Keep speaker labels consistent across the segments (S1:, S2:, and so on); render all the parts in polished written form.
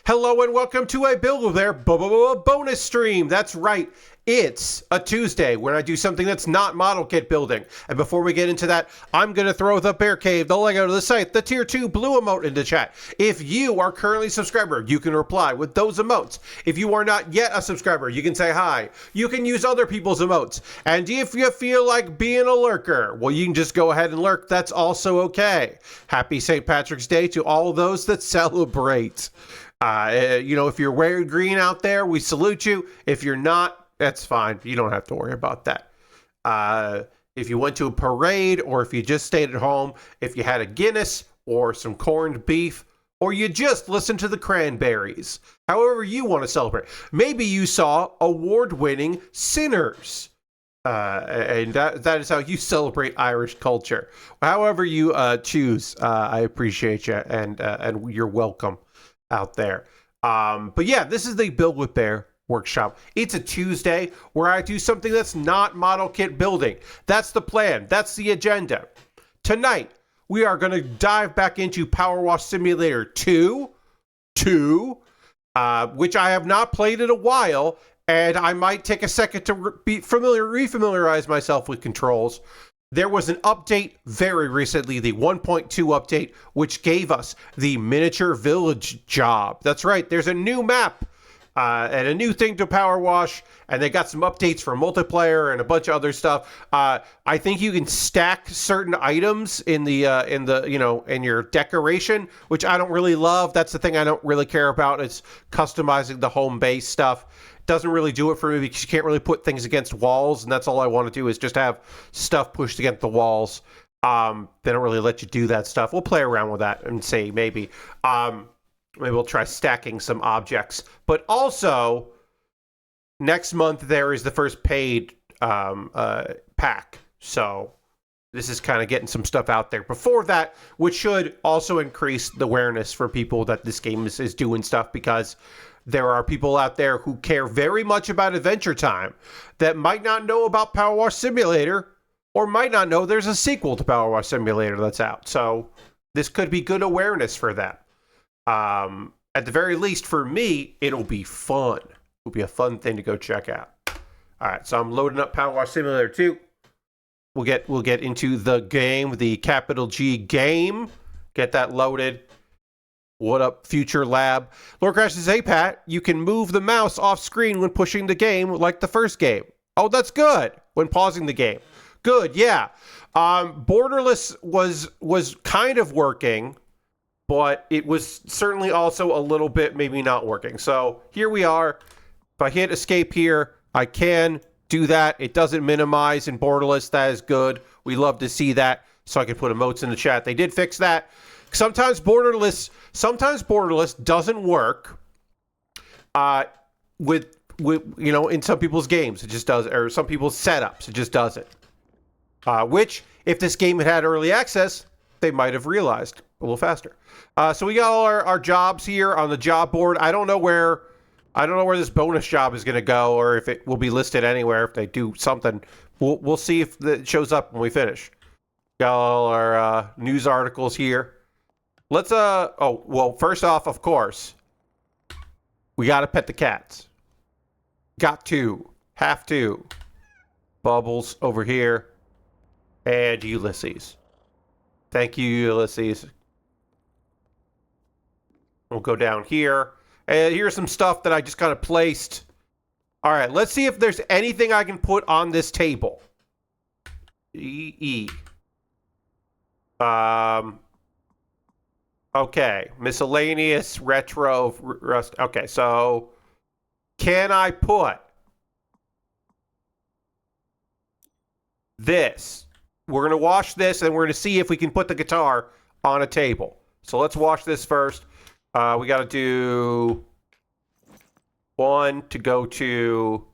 S1: Hello and welcome to a BWB bonus stream. That's right. It's a Tuesday when I do something that's not model kit building. And before we get into that, I'm going to throw the Bear Cave, the Lego to the site, the Tier 2 blue emote into chat. If you are currently a subscriber, you can reply with those emotes. If you are not yet a subscriber, you can say hi. You can use other people's emotes. And if you feel like being a lurker, well, you can just go ahead and lurk. That's also okay. Happy St. Patrick's Day to all those that celebrate. If you're wearing green out there, we salute you. If you're not, that's fine. You don't have to worry about that. If you went to a parade or if you just stayed at home, if you had a Guinness or some corned beef, or you just listened to the Cranberries, however you want to celebrate. Maybe you saw award-winning Sinners. And that is how you celebrate Irish culture. However you choose, I appreciate you, and you're welcome out there. But yeah, this is the Build with Bear workshop. It's a Tuesday where I do something that's not model kit building. That's the plan. That's the agenda. Tonight, we are going to dive back into PowerWash Simulator 2, which I have not played in a while, and I might take a second to refamiliarize myself with controls. There was an update very recently, the 1.2 update, which gave us the miniature village job. That's right, there's a new map and a new thing to PowerWash, and they got some updates for multiplayer and a bunch of other stuff. I think you can stack certain items in your decoration, which I don't really love. That's the thing I don't really care about. It's customizing the home base stuff. Doesn't really do it for me because you can't really put things against walls, and that's all I want to do is just have stuff pushed against the walls. They don't really let you do that stuff. We'll play around with that and see maybe we'll try stacking some objects. But also next month there is the first paid pack, so this is kind of getting some stuff out there before that, which should also increase the awareness for people that this game is doing stuff, because there are people out there who care very much about Adventure Time that might not know about PowerWash Simulator, or might not know there's a sequel to PowerWash Simulator that's out. So this could be good awareness for them. At the very least, for me, it'll be fun. It'll be a fun thing to go check out. All right, so I'm loading up PowerWash Simulator 2. We'll get into the game, the capital G game. Get that loaded. What up, Future Lab? Lord Crash says, hey, Pat, you can move the mouse off screen when pushing the game like the first game. Oh, that's good. When pausing the game. Good, yeah. Borderless was kind of working, but it was certainly also a little bit maybe not working. So here we are. If I hit escape here, I can do that. It doesn't minimize in Borderless. That is good. We love to see that. So I can put emotes in the chat. They did fix that. Sometimes Borderless doesn't work with in some people's games. It just does, or some people's setups. It just doesn't. Which, if this game had early access, they might have realized a little faster. So we got all our jobs here on the job board. I don't know where this bonus job is going to go, or if it will be listed anywhere. If they do something, we'll see if it shows up when we finish. Got all our news articles here. Let's first off, of course, we got to pet the cats. Got to. Have to. Bubbles over here. And Ulysses. Thank you, Ulysses. We'll go down here. And here's some stuff that I just kind of placed. All right, let's see if there's anything I can put on this table. Okay, miscellaneous, retro, rust. Okay, so can I put this? We're going to wash this, and we're going to see if we can put the guitar on a table. So let's wash this first. We got to do one to go to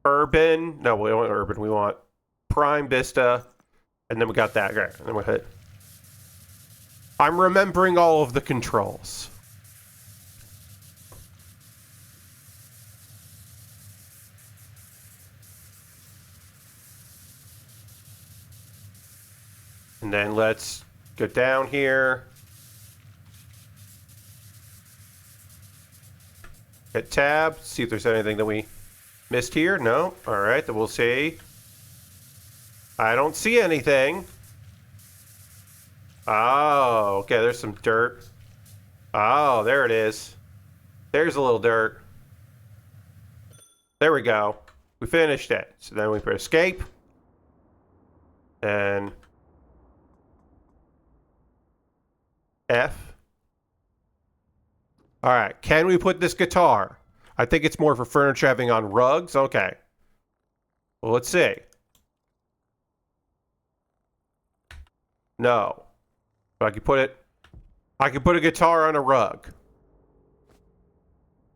S1: Urban. No, we don't want Urban. We want Prime Vista. And then we got that. Okay, and then we'll hit. I'm remembering all of the controls. And then let's go down here. Hit tab, see if there's anything that we missed here. No. All right, then we'll see. I don't see anything. Oh, okay, there's some dirt. Oh, there it is. There's a little dirt. There we go. We finished it. So then we put escape. And F. All right, can we put this guitar? I think it's more for furniture having on rugs. Okay. Well, let's see. No. But I could put a guitar on a rug.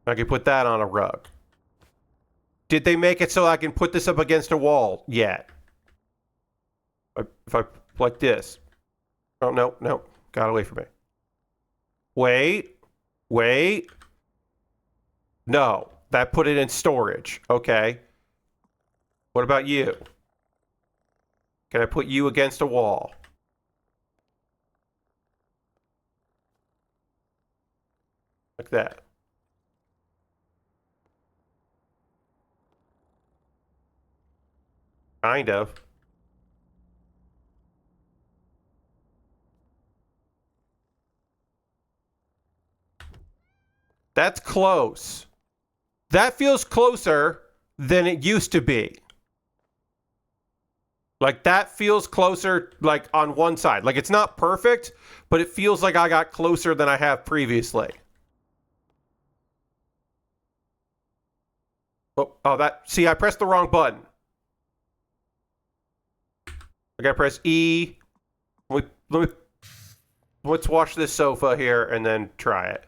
S1: I could put that on a rug. Did they make it so I can put this up against a wall yet? If I like this. Oh, no, no. Got away from me. Wait. No, that put it in storage. Okay. What about you? Can I put you against a wall? Like that. Kind of. That's close. That feels closer than it used to be. Like, that feels closer, like, on one side. Like, it's not perfect, but it feels like I got closer than I have previously. Oh, that... See, I pressed the wrong button. I gotta press E. Let's watch this sofa here and then try it.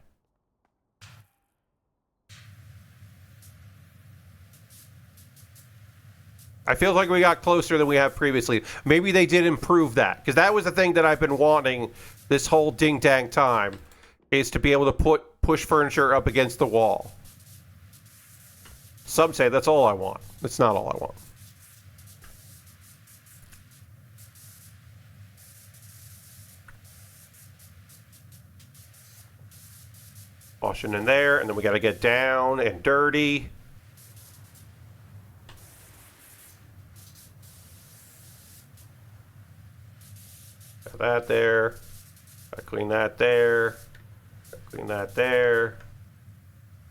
S1: I feel like we got closer than we have previously. Maybe they did improve that, because that was the thing that I've been wanting this whole ding-dang time, is to be able to push furniture up against the wall. Some say that's all I want. That's not all I want. Washing in there, and then we got to get down and dirty. Got that there. Gotta clean that there. Gotta clean that there.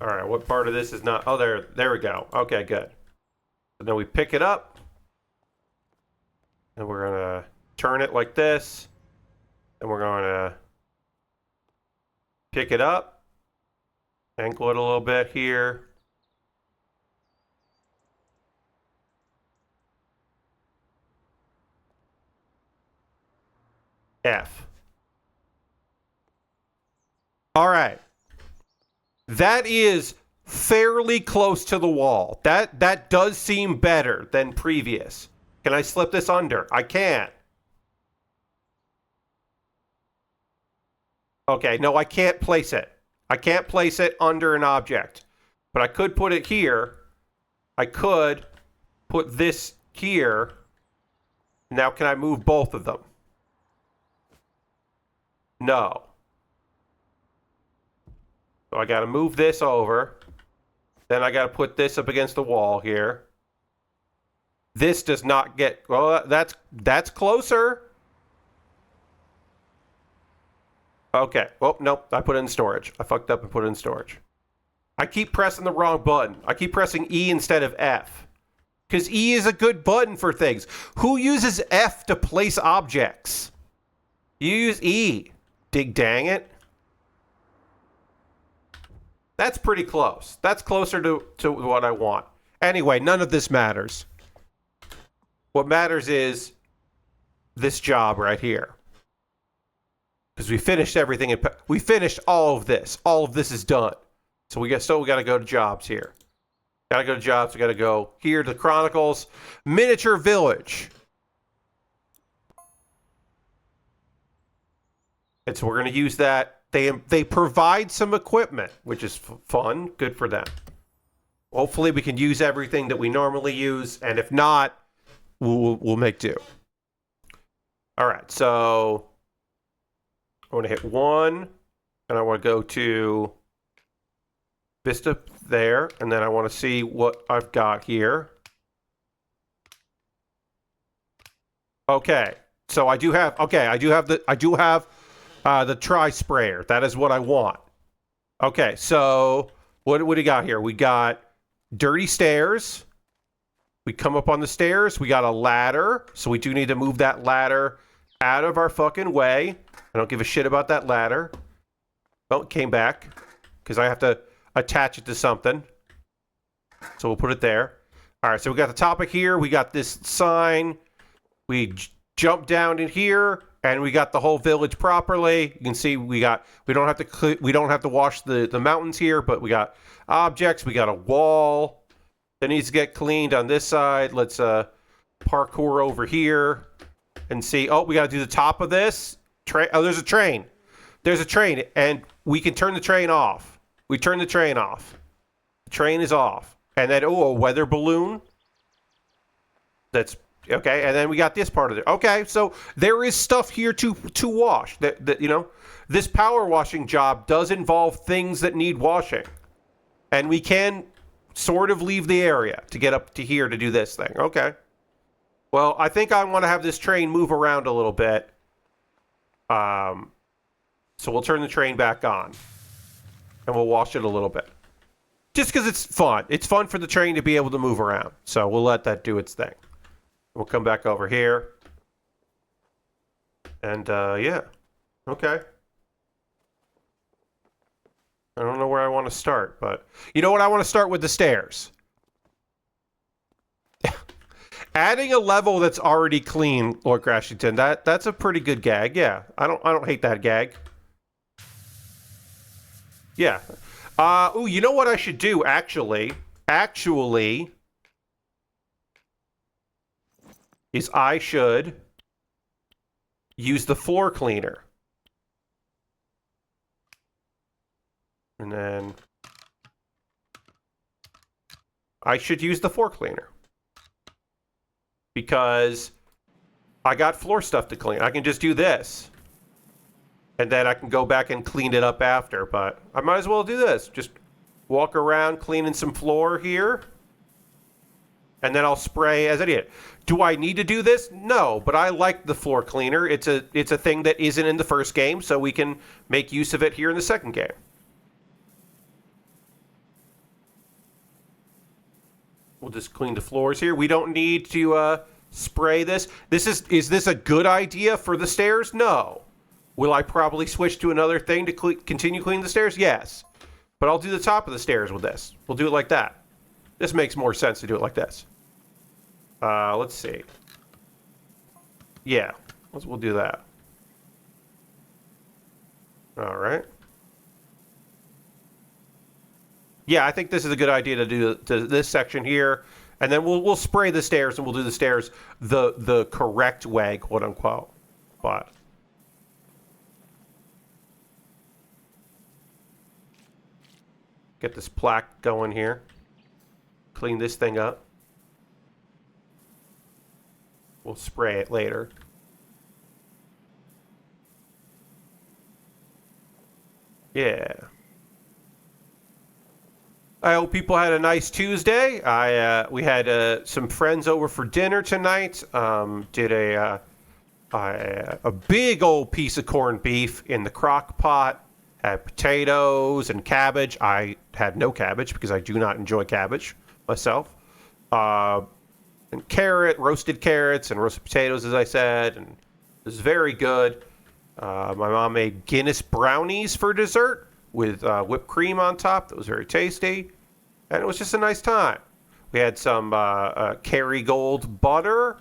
S1: All right, what part of this is not? Oh, there we go. Okay, good. And then we pick it up, and we're gonna turn it like this, and we're gonna pick it up. Angle it a little bit here. F. All right. That is fairly close to the wall. That does seem better than previous. Can I slip this under? I can't. Okay, no, I can't place it. I can't place it under an object, but I could put it here. I could put this here. Now, can I move both of them? No. So I got to move this over. Then I got to put this up against the wall here. This does not get... Well, that's closer. Okay. Oh, nope. I put it in storage. I fucked up and put it in storage. I keep pressing the wrong button. I keep pressing E instead of F. Because E is a good button for things. Who uses F to place objects? You use E. Dig dang it. That's pretty close. That's closer to what I want. Anyway, none of this matters. What matters is this job right here. Because we finished everything. We finished all of this. All of this is done. So we got to go to jobs here. Got to go to jobs. We got to go here to Chronicles. Miniature Village. And so we're going to use that. They provide some equipment, which is fun. Good for them. Hopefully we can use everything that we normally use. And if not, we'll make do. All right. So I want to hit 1. And I want to go to Vista there, and then I want to see what I've got here. Okay, so I do have the tri sprayer. That is what I want. Okay, so what do we got here? We got dirty stairs. We come up on the stairs. We got a ladder, so we do need to move that ladder out of our fucking way. I don't give a shit about that ladder. Oh, it came back because I have to attach it to something. So we'll put it there. All right, so we got the topic here. We got this sign. We jump down in here, and we got the whole village properly. You can see we don't have to wash the mountains here, but we got objects. We got a wall that needs to get cleaned on this side. Let's parkour over here and see. Oh, we got to do the top of this. Oh, there's a train. There's a train, and we can turn the train off. We turn the train off. The train is off. And then, a weather balloon. That's okay. And then we got this part of it. Okay, so there is stuff here to wash. That this power washing job does involve things that need washing, and we can sort of leave the area to get up to here to do this thing. Okay. Well, I think I want to have this train move around a little bit. So we'll turn the train back on, and we'll wash it a little bit. Just because it's fun. It's fun for the train to be able to move around. So we'll let that do its thing. We'll come back over here. And, yeah. Okay. I don't know where I want to start, but... You know what? I want to start with the stairs. Adding a level that's already clean, Lord Crashington, that's a pretty good gag. Yeah, I don't hate that gag. Yeah. Ooh, you know what I should do, actually? Actually, is I should use the floor cleaner. And then I should use the floor cleaner. Because I got floor stuff to clean. I can just do this. And then I can go back and clean it up after. But I might as well do this. Just walk around cleaning some floor here. And then I'll spray as I need it. Do I need to do this? No, but I like the floor cleaner. It's a thing that isn't in the first game, so we can make use of it here in the second game. We'll just clean the floors here. We don't need to spray this. Is this a good idea for the stairs? No. Will I probably switch to another thing to continue cleaning the stairs? Yes. But I'll do the top of the stairs with this. We'll do it like that. This makes more sense to do it like this. Let's see. Yeah, we'll do that. All right. Yeah, I think this is a good idea to do this section here, and then we'll spray the stairs, and we'll do the stairs the correct way, quote unquote. But get this plaque going here. Clean this thing up. We'll spray it later. Yeah. I hope people had a nice Tuesday. We had some friends over for dinner tonight. Did a big old piece of corned beef in the crock pot. Had potatoes and cabbage. I had no cabbage because I do not enjoy cabbage myself. And roasted carrots and roasted potatoes, as I said. And it was very good. My mom made Guinness brownies for dessert with whipped cream on top. That was very tasty. And it was just a nice time. We had some Kerrygold butter,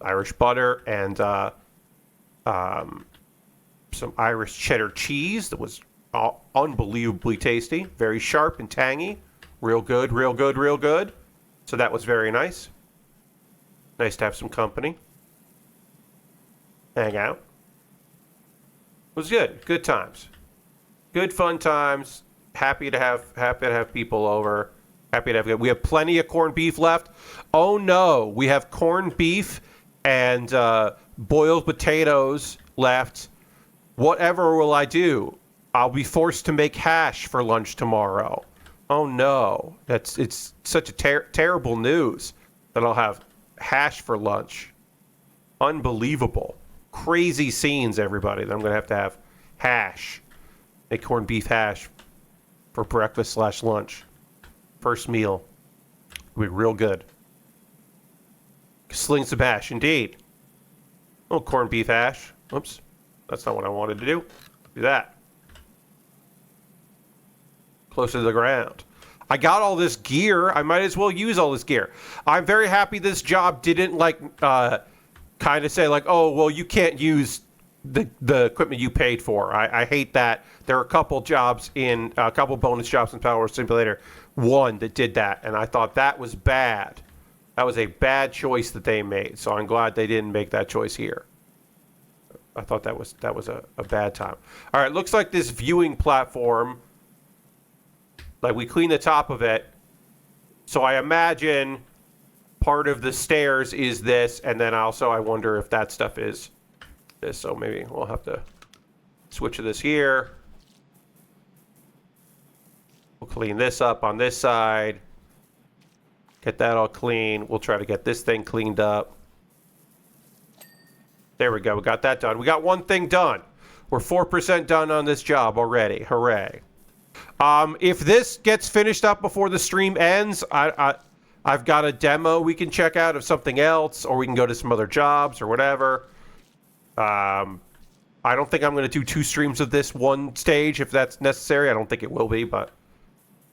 S1: Irish butter, and some Irish cheddar cheese that was unbelievably tasty. Very sharp and tangy. Real good, real good, real good. So that was very nice. Nice to have some company. Hang out. It was good. Good times. Good fun times. Happy to have people over. Happy to have. We have plenty of corned beef left. Oh no, we have corned beef and boiled potatoes left. Whatever will I do? I'll be forced to make hash for lunch tomorrow. Oh no, it's such a terrible news that I'll have hash for lunch. Unbelievable. Crazy scenes, everybody, that I'm going to have hash. Make corned beef hash for breakfast / lunch. First meal. It'll be real good. Sling some hash, indeed. Oh, corned beef hash. Oops. That's not what I wanted to do. Do that. Closer to the ground. I got all this gear. I might as well use all this gear. I'm very happy this job didn't kind of say like, oh, well, you can't use the equipment you paid for. I hate that. There are a couple bonus jobs in Power Simulator 1 that did that, and I thought that was bad. That was a bad choice that they made. So I'm glad they didn't make that choice here. I thought that was a bad time. All right, looks like this viewing platform, like we cleaned the top of it. So I imagine part of the stairs is this, and then also I wonder if that stuff is this. So maybe we'll have to switch to this here. We'll clean this up on this side. Get that all clean. We'll try to get this thing cleaned up. There we go. We got that done. We got one thing done. We're 4% done on this job already. Hooray. If this gets finished up before the stream ends, I've got a demo we can check out of something else, or we can go to some other jobs or whatever. I don't think I'm going to do 2 streams of this one stage if that's necessary. I don't think it will be, but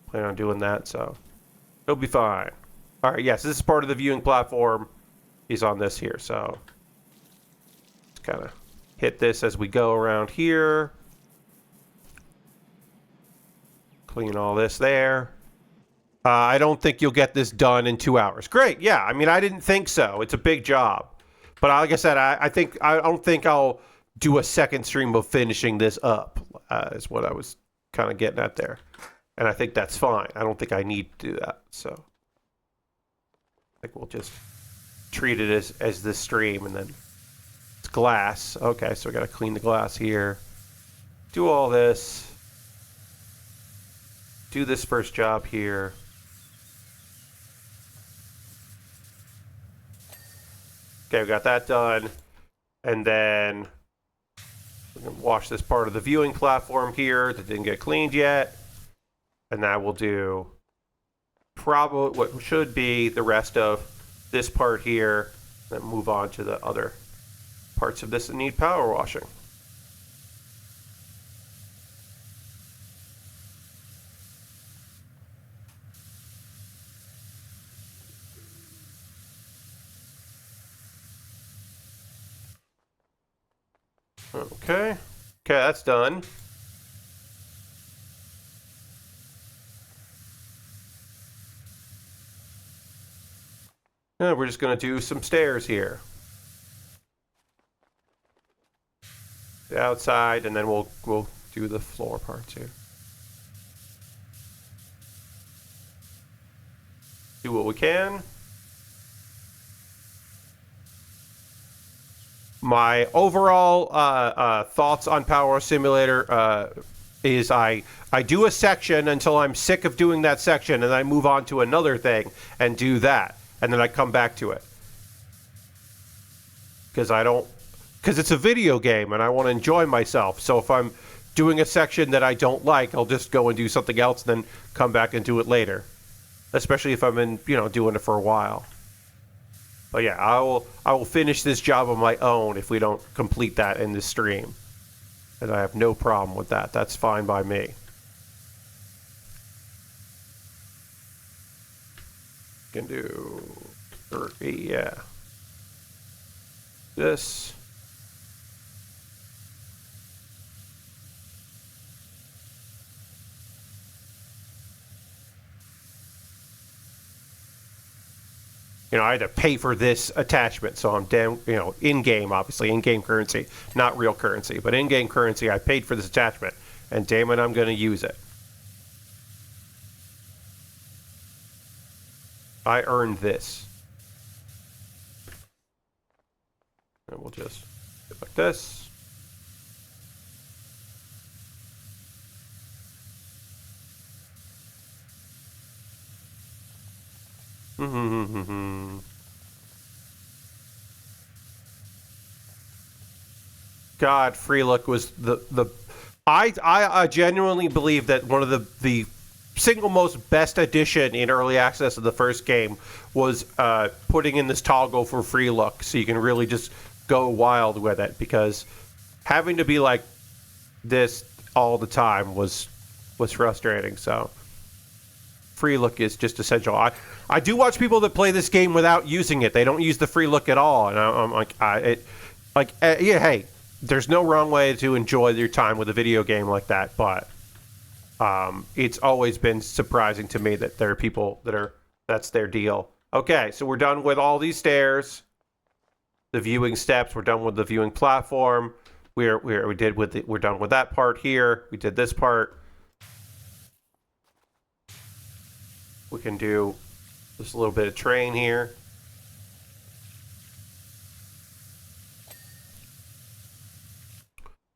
S1: I plan on doing that, so it'll be fine. All right, yes, this is part of the viewing platform. He's on this here, so just kind of hit this as we go around here. Clean all this there. I don't think you'll get this done in 2 hours. Great, yeah. I mean, I didn't think so. It's a big job, but like I said, I don't think I'll do a second stream of finishing this up. Is what I was kind of getting at there, and I think that's fine. I don't think I need to do that. So I think we'll just treat it as this stream, and then it's glass. Okay, so we got to clean the glass here. Do all this. Do this first job here. Okay, we got that done. And then we can wash this part of the viewing platform here that didn't get cleaned yet. And now we'll do probably what should be the rest of this part here. Then move on to the other parts of this that need power washing. Okay. Okay, that's done. Yeah, we're just going to do some stairs here. The outside, and then we'll do the floor parts here. Do what we can. My overall thoughts on Power Simulator is I do a section until I'm sick of doing that section, and then I move on to another thing and do that, and then I come back to it. Because it's a video game and I want to enjoy myself. So if I'm doing a section that I don't like, I'll just go and do something else and then come back and do it later. Especially if I'm doing it for a while. But yeah, I will finish this job on my own if we don't complete that in this stream. And I have no problem with that. That's fine by me. Can do 30, yeah. This. I had to pay for this attachment, so I'm down, in-game, obviously, in-game currency, not real currency, but in-game currency, I paid for this attachment, and damn it, I'm going to use it. I earned this. And we'll just do it like this. God, Free Look was I genuinely believe that one of the single most best addition in early access of the first game was putting in this toggle for Free Look, so you can really just go wild with it, because having to be like this all the time was frustrating. So Free Look is just essential. I do watch people that play this game without using it. They don't use the Free Look at all, and I'm like, yeah, hey, there's no wrong way to enjoy your time with a video game like that, but it's always been surprising to me that there are people that's their deal. Okay, so we're done with all these stairs, the viewing steps. We're done with the viewing platform. We're done with that part here. We did this part. We can do just a little bit of train here.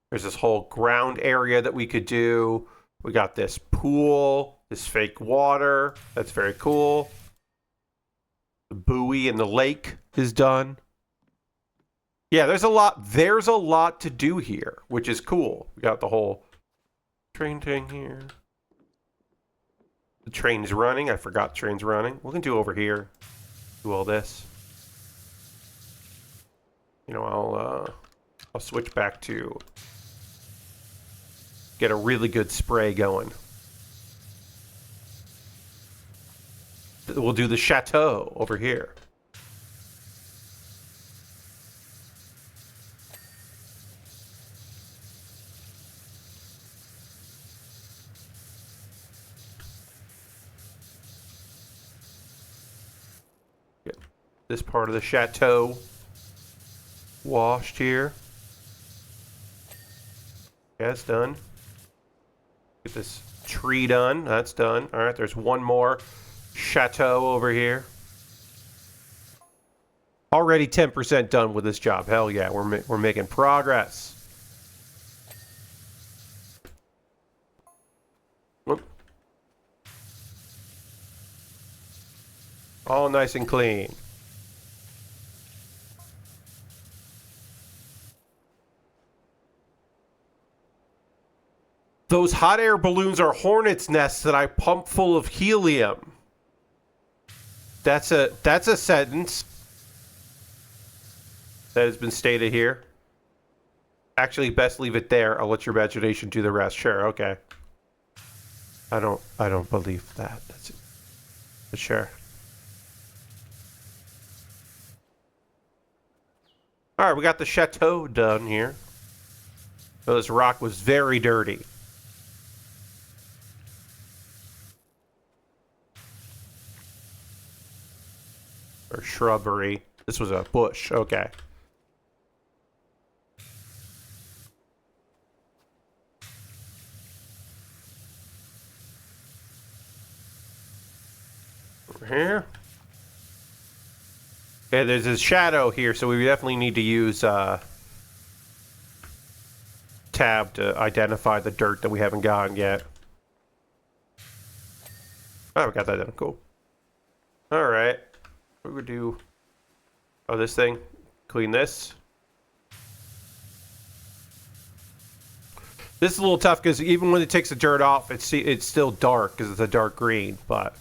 S1: There's this whole ground area that we could do. We got this pool, this fake water. That's very cool. The buoy in the lake is done. Yeah, there's a lot to do here, which is cool. We got the whole train thing here. The train's running. I forgot the train's running. We can do over here. Do all this. You know, I'll switch back to get a really good spray going. We'll do the chateau over here. Get this part of the chateau washed here. Yeah, it's done. Get this tree done. That's done. All right, there's one more chateau over here. Already 10% done with this job. Hell yeah, we're making progress. Whoop. All nice and clean. Those hot air balloons are hornets' nests that I pump full of helium. That's a sentence that has been stated here. Actually, best leave it there. I'll let your imagination do the rest. Sure, okay. I don't believe that. That's it. But sure. All right, we got the chateau done here. So this rock was very dirty. Or shrubbery. This was a bush. Okay. Over here. Okay, there's a shadow here, so we definitely need to use tab to identify the dirt that we haven't gotten yet. Oh, we got that done. Cool. All right. What would we do? Oh, this thing. Clean this. This is a little tough because even when it takes the dirt off, it's still dark because it's a dark green. But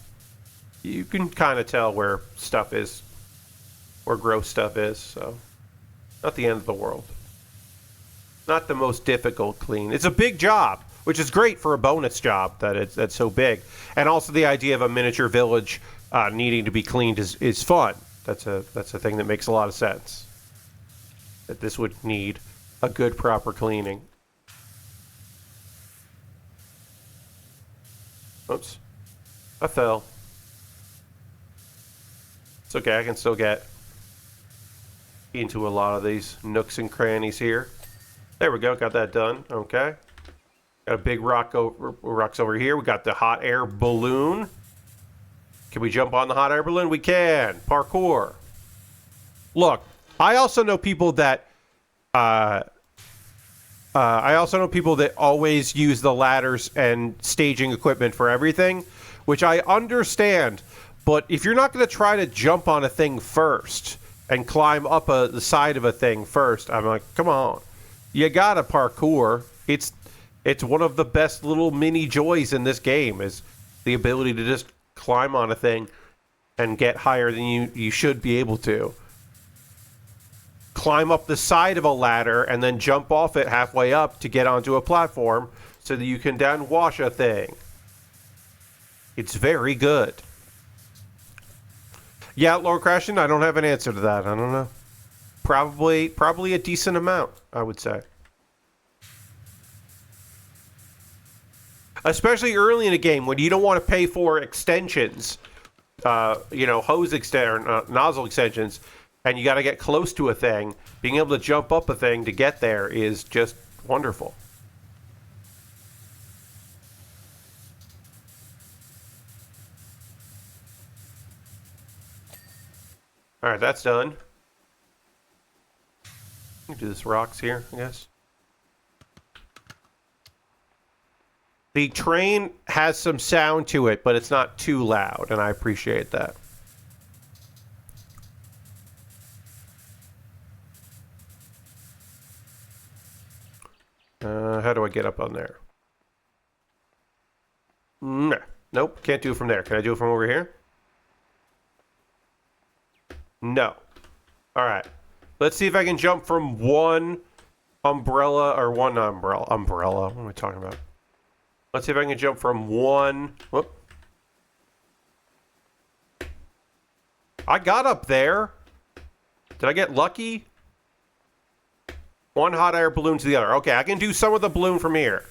S1: you can kind of tell where stuff is, where gross stuff is. So, not the end of the world. Not the most difficult clean. It's a big job, which is great for a bonus job that's so big. And also the idea of a miniature village needing to be cleaned is fun. That's a thing that makes a lot of sense. That this would need a good proper cleaning. Oops. I fell. It's okay, I can still get into a lot of these nooks and crannies here. There we go, got that done. Okay. Got a big rocks over here. We got the hot air balloon. Can we jump on the hot air balloon? We can. Parkour. Look, I also know people that always use the ladders and staging equipment for everything, which I understand. But if you're not going to try to jump on a thing first and climb up the side of a thing first, I'm like, come on. You gotta parkour. It's one of the best little mini joys in this game, is the ability to just climb on a thing and get higher than you should be able to. Climb up the side of a ladder and then jump off it halfway up to get onto a platform so that you can down wash a thing. It's very good. Yeah, Lord Crashin, I don't have an answer to that. I don't know. Probably a decent amount, I would say. Especially early in a game when you don't want to pay for extensions, hose nozzle extensions, and you got to get close to a thing. Being able to jump up a thing to get there is just wonderful. All right, that's done. Do this rocks here, I guess. The train has some sound to it, but it's not too loud, and I appreciate that. How do I get up on there? Nope, can't do it from there. Can I do it from over here? No. All right. Let's see if I can jump from one umbrella. What am I talking about? Let's see if I can jump from one. Whoop. I got up there. Did I get lucky? One hot air balloon to the other. Okay, I can do some of the balloon from here.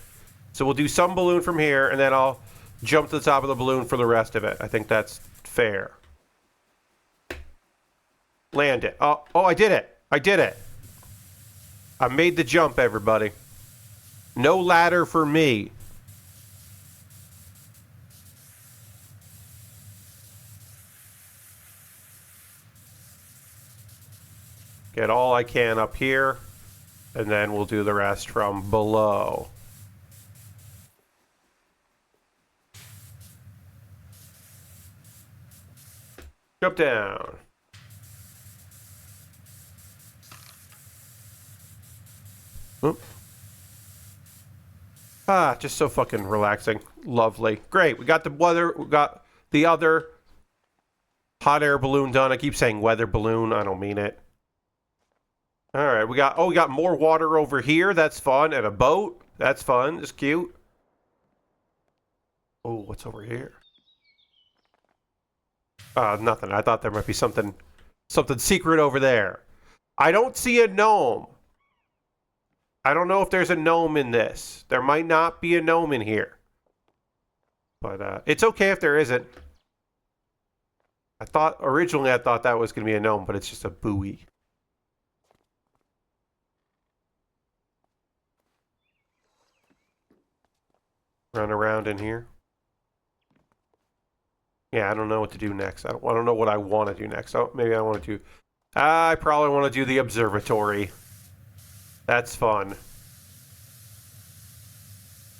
S1: So we'll do some balloon from here, and then I'll jump to the top of the balloon for the rest of it. I think that's fair. Land it. Oh, I did it. I did it. I made the jump, everybody. No ladder for me. Get all I can up here, and then we'll do the rest from below. Jump down. Oop. Just so fucking relaxing. Lovely. Great. We got the weather. We got the other hot air balloon done. I keep saying weather balloon. I don't mean it. All right. We got more water over here. That's fun. And a boat. That's fun. It's cute. Oh, what's over here? Nothing. I thought there might be something secret over there. I don't see a gnome. I don't know if there's a gnome in this. There might not be a gnome in here. But it's okay if there isn't. Originally I thought that was going to be a gnome, but it's just a buoy. Run around in here. Yeah, I don't know what to do next. I don't know what I want to do next. Oh, maybe I want to do... I probably want to do the observatory. That's fun.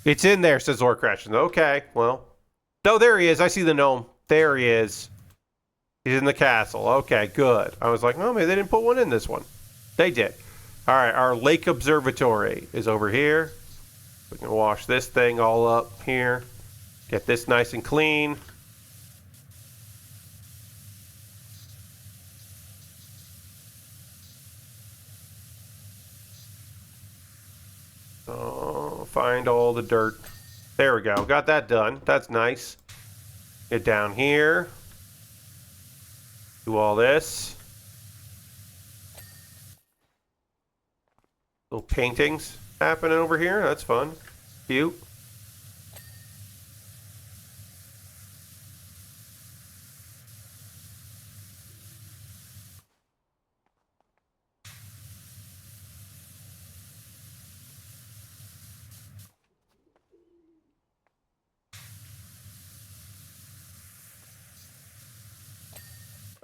S1: It's in there, says Lord Crashin. Okay, well. No, there he is. I see the gnome. There he is. He's in the castle. Okay, good. I was like, oh, maybe they didn't put one in this one. They did. All right, our lake observatory is over here. We can wash this thing all up here. Get this nice and clean. Find all the dirt. There we go. Got that done. That's nice. Get down here. Do all this. Little paintings happening over here. That's fun. Cute.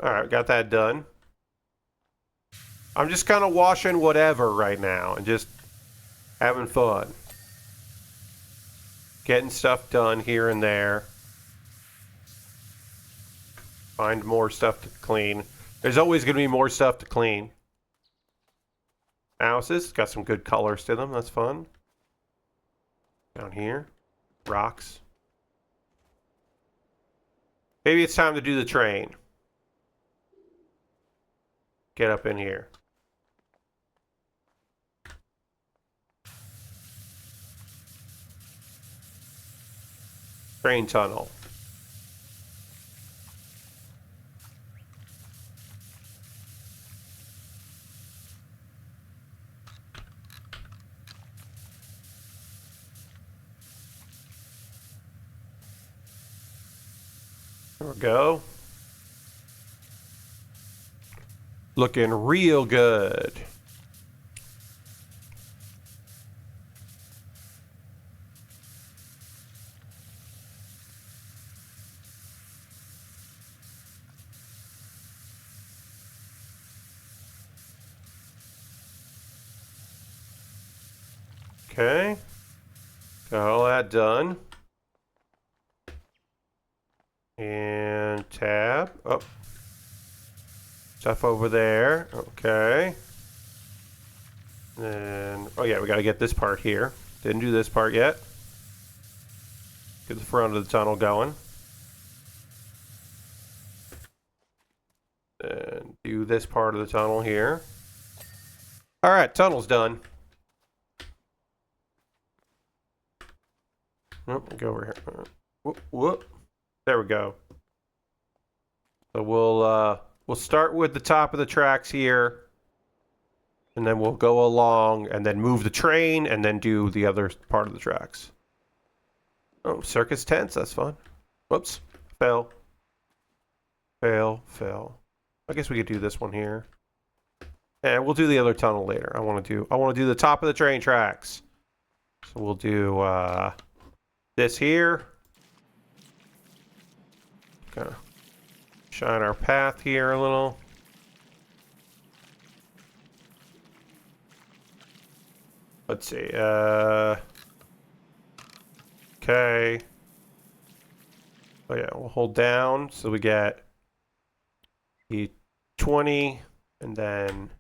S1: Alright, got that done. I'm just kind of washing whatever right now and just having fun. Getting stuff done here and there. Find more stuff to clean. There's always going to be more stuff to clean. Houses, got some good colors to them. That's fun. Down here, rocks. Maybe it's time to do the train. Get up in here. Train tunnel. There we go. Looking real good. Okay. Got all that done. And tab. Oh. Stuff over there. Okay. Then, oh yeah, we got to get this part here. Didn't do this part yet. Get the front of the tunnel going. And do this part of the tunnel here. All right, tunnel's done. Oh, go over here. Whoop, whoop. There we go. So we'll start with the top of the tracks here, and then we'll go along and then move the train and then do the other part of the tracks. Oh, circus tents, that's fun. Whoops, fail. Fail, fail. I guess we could do this one here. And we'll do the other tunnel later. I want to do the top of the train tracks. So we'll do this here. Kind of shine our path here a little. Let's see. Okay. Oh yeah, we'll hold down so we get the 20 and then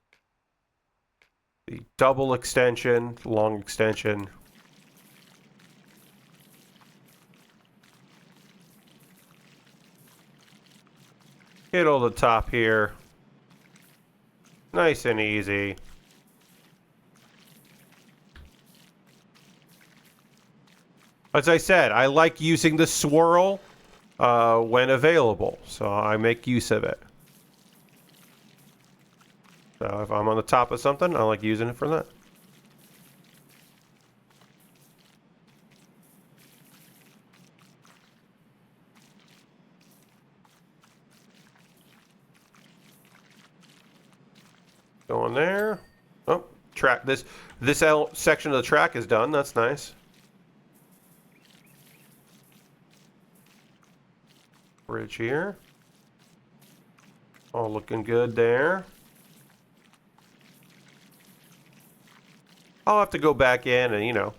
S1: the double extension, long extension. Hit all the top here. Nice and easy. As I said, I like using the swirl when available, so I make use of it. So if I'm on the top of something, I like using it for that. Going there. Oh, track. This section of the track is done. That's nice. Bridge here. All looking good there. I'll have to go back in and, you know,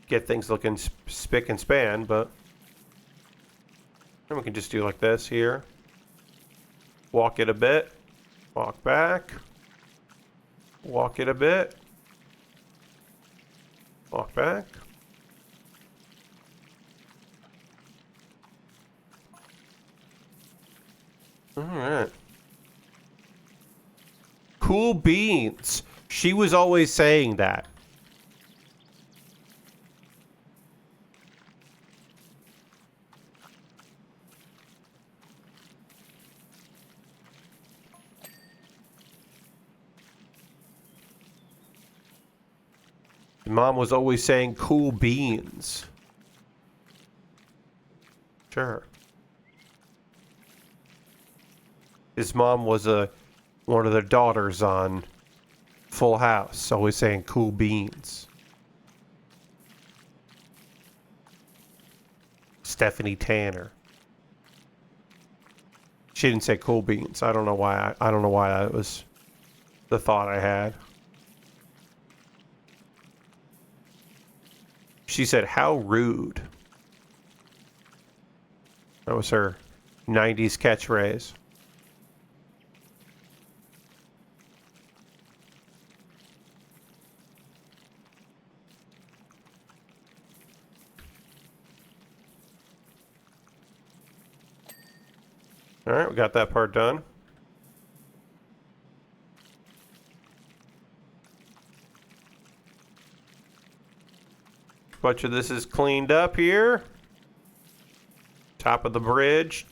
S1: get things looking spick and span, but then we can just do like this here. Walk it a bit. Walk back. Walk it a bit. Walk back. All right. Cool beans. She was always saying that. Mom was always saying cool beans. Sure. His mom was one of their daughters on Full House, always saying cool beans. Stephanie Tanner. She didn't say cool beans. I don't know why. I don't know why that was the thought I had. She said, "How rude." That was her 90s catchphrase. All right, we got that part done. Bunch of this is cleaned up here. Top of the bridge.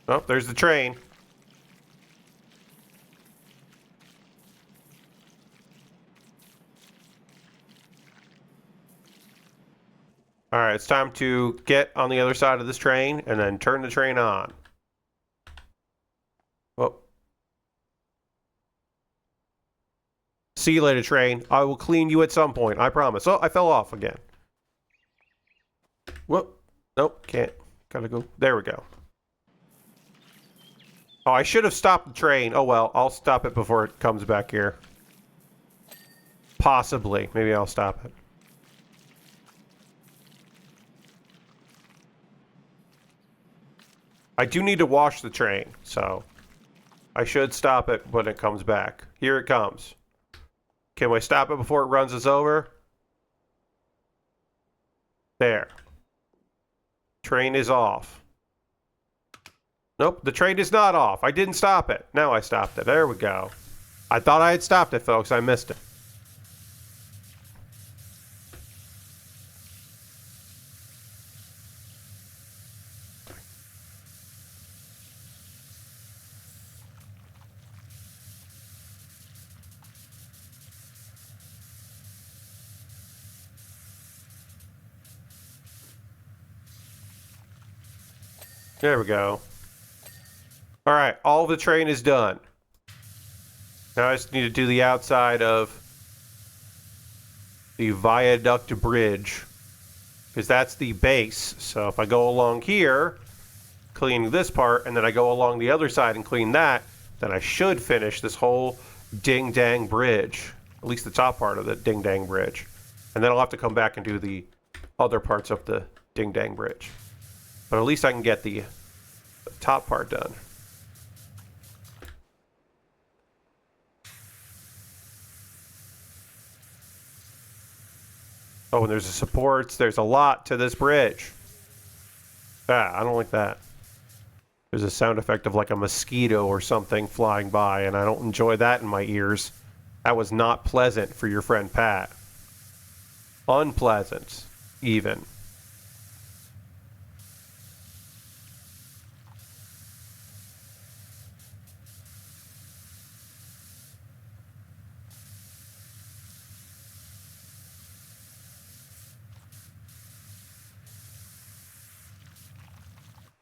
S1: Oh, there's the train. All right, it's time to get on the other side of this train and then turn the train on. Oh. See you later, train. I will clean you at some point, I promise. Oh, I fell off again. Whoop. Nope, can't. Gotta go. There we go. Oh, I should have stopped the train. Oh, well, I'll stop it before it comes back here. Possibly. Maybe I'll stop it. I do need to wash the train, so I should stop it when it comes back. Here it comes. Can we stop it before it runs us over? There. Train is off. Nope, the train is not off. I didn't stop it. Now I stopped it. There we go. I thought I had stopped it, folks. I missed it. There we go. All right, all the train is done. Now I just need to do the outside of the viaduct bridge, because that's the base. So if I go along here, cleaning this part, and then I go along the other side and clean that, then I should finish this whole ding-dang bridge, at least the top part of the ding-dang bridge. And then I'll have to come back and do the other parts of the ding-dang bridge. But at least I can get the top part done. Oh, and there's the supports. There's a lot to this bridge. Ah, I don't like that. There's a sound effect of like a mosquito or something flying by, and I don't enjoy that in my ears. That was not pleasant for your friend Pat. Unpleasant, even.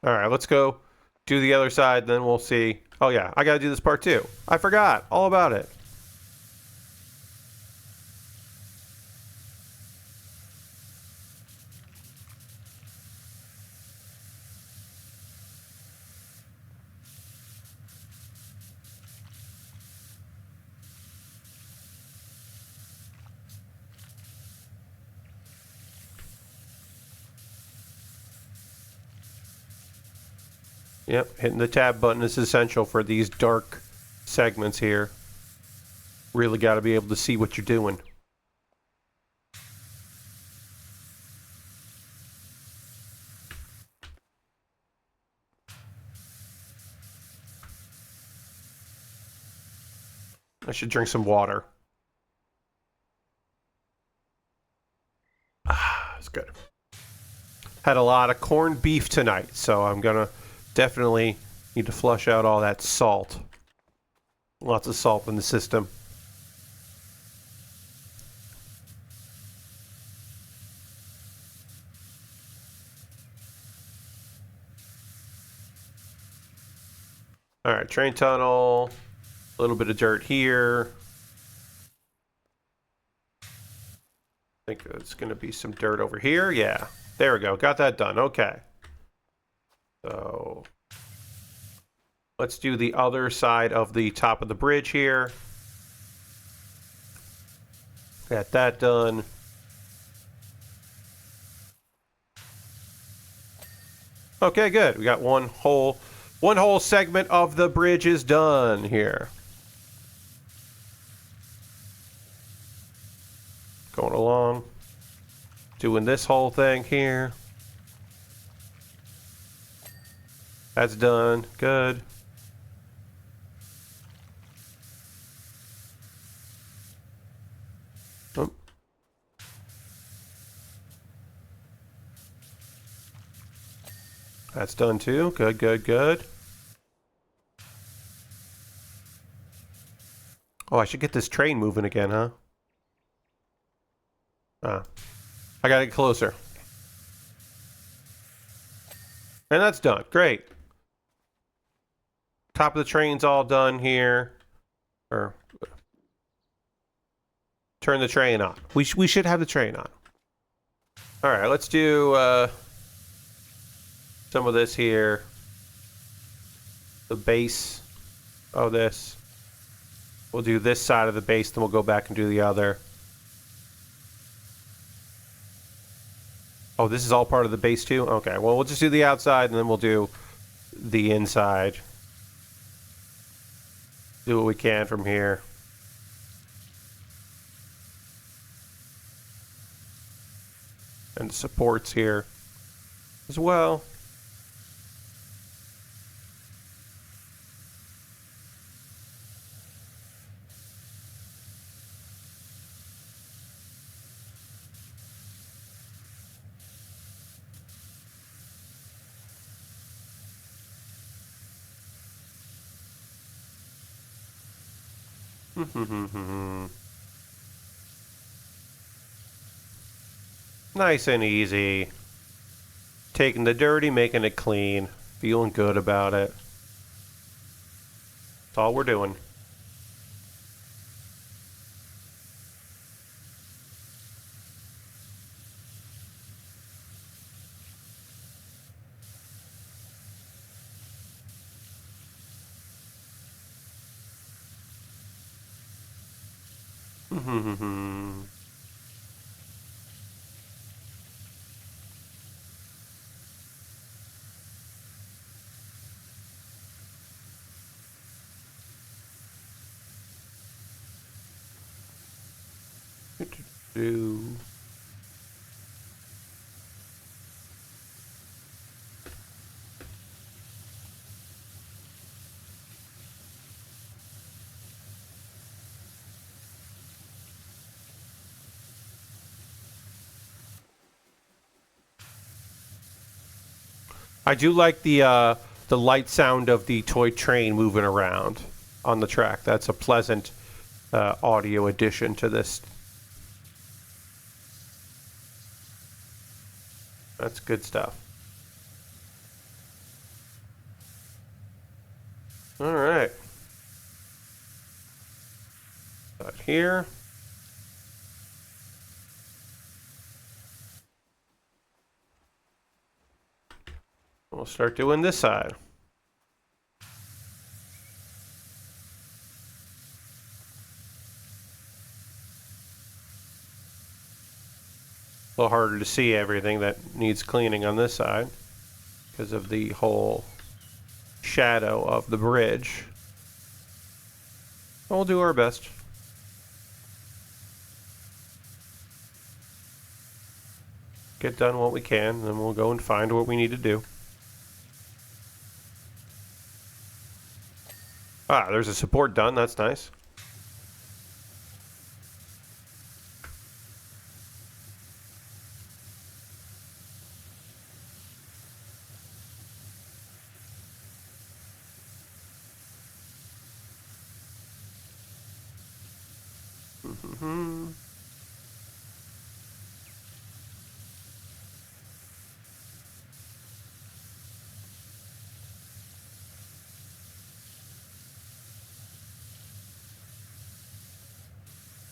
S1: All right, let's go do the other side, then we'll see. Oh yeah, I gotta do this part too. I forgot all about it. Yep, hitting the tab button is essential for these dark segments here. Really got to be able to see what you're doing. I should drink some water. Ah, it's good. Had a lot of corned beef tonight, so I'm gonna definitely need to flush out all that salt. Lots of salt in the system. All right, train tunnel. A little bit of dirt here. I think it's going to be some dirt over here. Yeah, there we go. Got that done. Okay. So let's do the other side of the top of the bridge here. Got that done. Okay, good. We got one whole segment of the bridge is done here. Going along. Doing this whole thing here. That's done. Good. Oh. That's done too. Good, good, good. Oh, I should get this train moving again, huh? I gotta get closer. And that's done. Great. Top of the train's all done here. Or turn the train on. We should have the train on. All right, let's do some of this here. The base of this. We'll do this side of the base, then we'll go back and do the other. Oh, this is all part of the base too? Okay, well, we'll just do the outside and then we'll do the inside. Do what we can from here. And the supports here as well. Nice and easy. Taking the dirty, making it clean. Feeling good about it. That's all we're doing. Do. I do like the light sound of the toy train moving around on the track. That's a pleasant audio addition to this. That's good stuff. All right. Got here. We'll start doing this side. A little harder to see everything that needs cleaning on this side because of the whole shadow of the bridge. We'll do our best. Get done what we can, and then we'll go and find what we need to do. Ah, there's a support done. That's nice.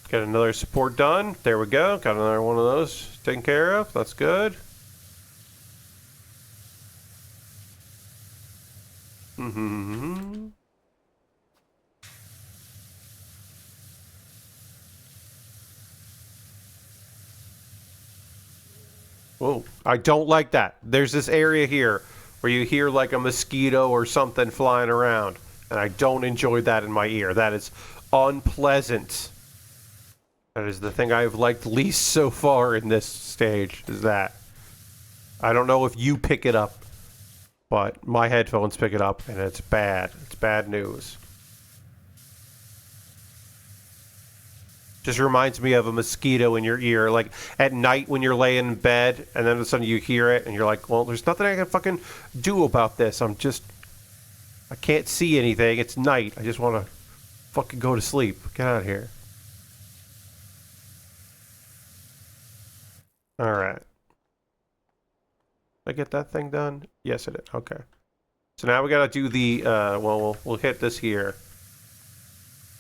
S1: Got another support done. There we go. Got another one of those taken care of. That's good. Whoa, I don't like that. There's this area here where you hear like a mosquito or something flying around. And I don't enjoy that in my ear. That is unpleasant. That is the thing I've liked least so far in this stage, is that. I don't know if you pick it up, but my headphones pick it up, and it's bad. It's bad news. Just reminds me of a mosquito in your ear, like at night when you're laying in bed, and then all of a sudden you hear it, and you're like, well, there's nothing I can fucking do about this. I can't see anything. It's night. I just want to fucking go to sleep. Get out of here. All right. Did I get that thing done? Yes, it did. Okay. So now we got to do the, well, we'll hit this here.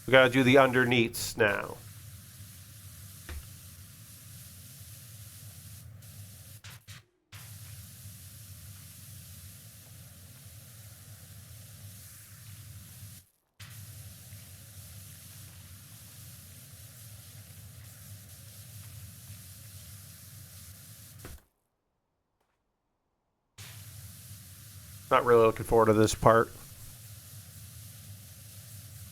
S1: We got to do the underneaths now. Not really looking forward to this part.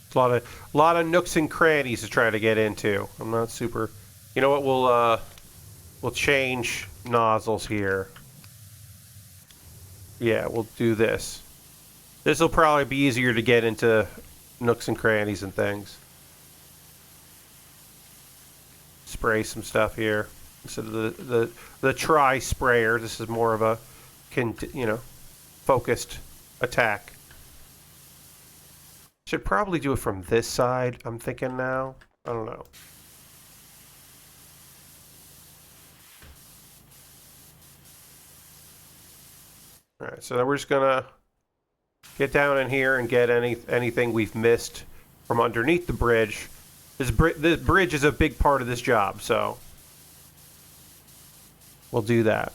S1: It's a lot of nooks and crannies to try to get into. I'm not super. You know what? We'll change nozzles here. Yeah, we'll do this. This will probably be easier to get into nooks and crannies and things. Spray some stuff here instead of the tri sprayer. This is more of a, focused attack. Should probably do it from this side, I'm thinking now. I don't know. Alright, so now we're just gonna get down in here and get anything we've missed from underneath the bridge. This bridge is a big part of this job, so we'll do that.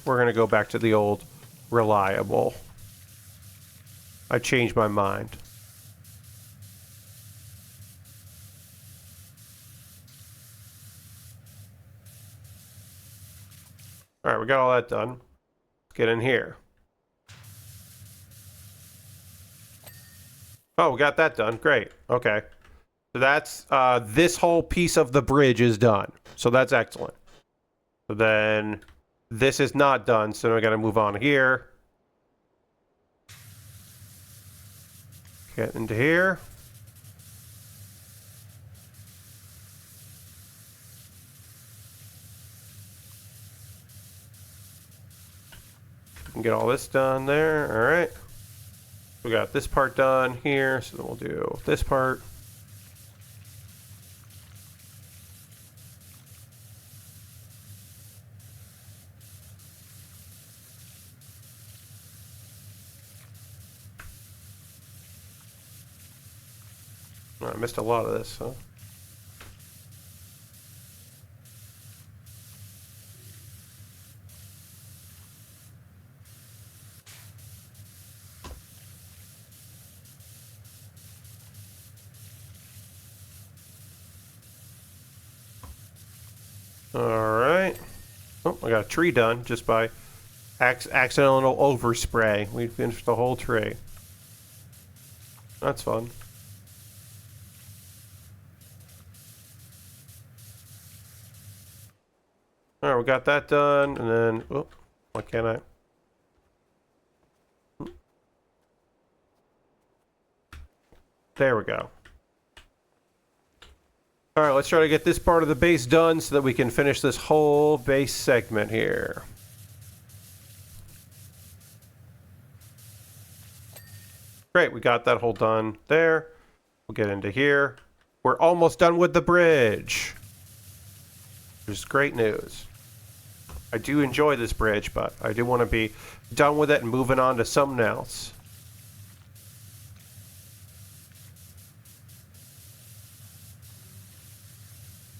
S1: We're gonna go back to the old reliable. I changed my mind. All right, we got all that done. Let's get in here. Oh, we got that done. Great. Okay. So that's this whole piece of the bridge is done. So that's excellent. So then this is not done, so we got to move on here. Get into here. We can get all this done there. All right. We got this part done here, so then we'll do this part. Oh, I missed a lot of this, huh? Alright. Oh, I got a tree done just by accidental overspray. We finished the whole tree. That's fun. Alright, we got that done, and then... Oh, why can't I? There we go. Alright, let's try to get this part of the base done so that we can finish this whole base segment here. Great, we got that whole done there. We'll get into here. We're almost done with the bridge. Which is great news. I do enjoy this bridge, but I do want to be done with it and moving on to something else.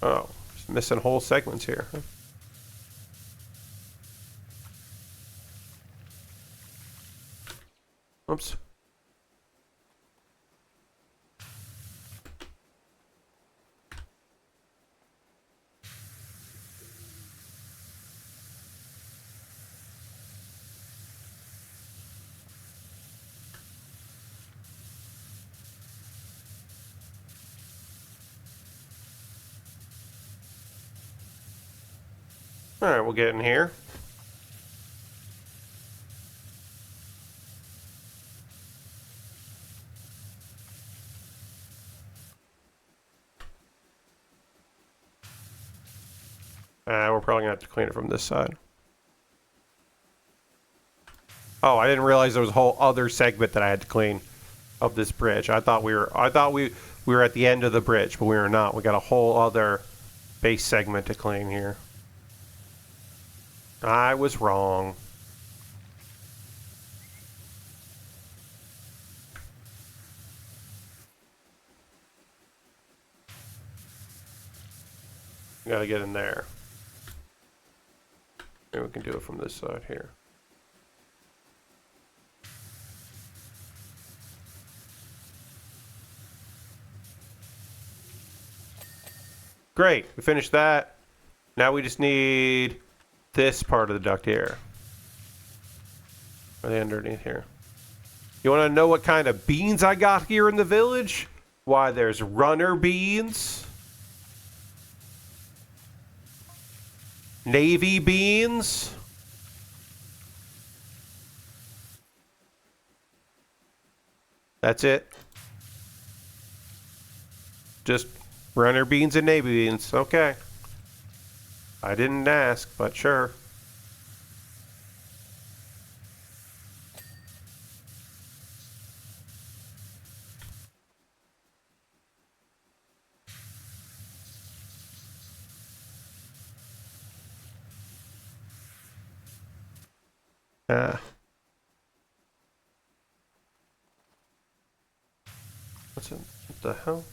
S1: Oh, just missing whole segments here. Oops. All right, we'll get in here. We're probably gonna have to clean it from this side. Oh, I didn't realize there was a whole other segment that I had to clean of this bridge. I thought we were at the end of the bridge, but we were not. We got a whole other base segment to clean here. I was wrong. Gotta get in there. Maybe we can do it from this side here. Great, we finished that. Now we just need this part of the duct here. Are they underneath here? You want to know what kind of beans I got here in the village? Why, there's runner beans, navy beans, that's it. Just runner beans and navy beans. Okay. I didn't ask, but sure. What's it? What the hell?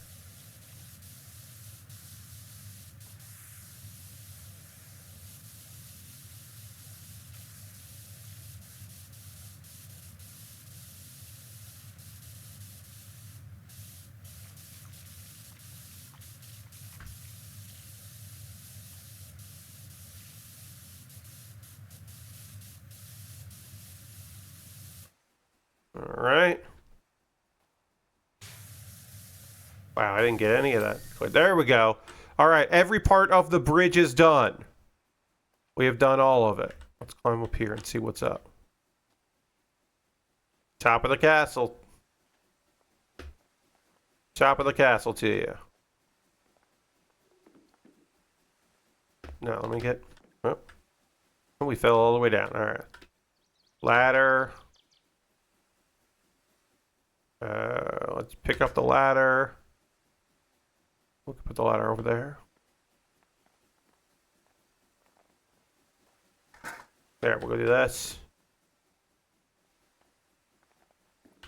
S1: All right. Wow, I didn't get any of that. There we go. All right, every part of the bridge is done. We have done all of it. Let's climb up here and see what's up. Top of the castle. Top of the castle to you. Now, let me get... Oh, we fell all the way down. All right. Ladder. Let's pick up the ladder. We can put the ladder over there. There, we'll go do this.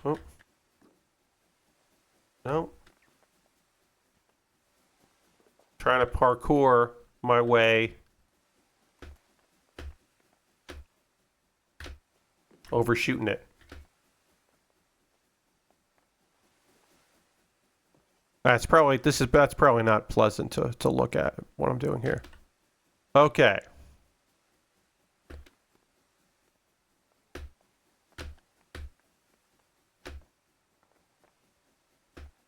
S1: Oh. No. Trying to parkour my way overshooting it. That's probably not pleasant to look at what I'm doing here. Okay.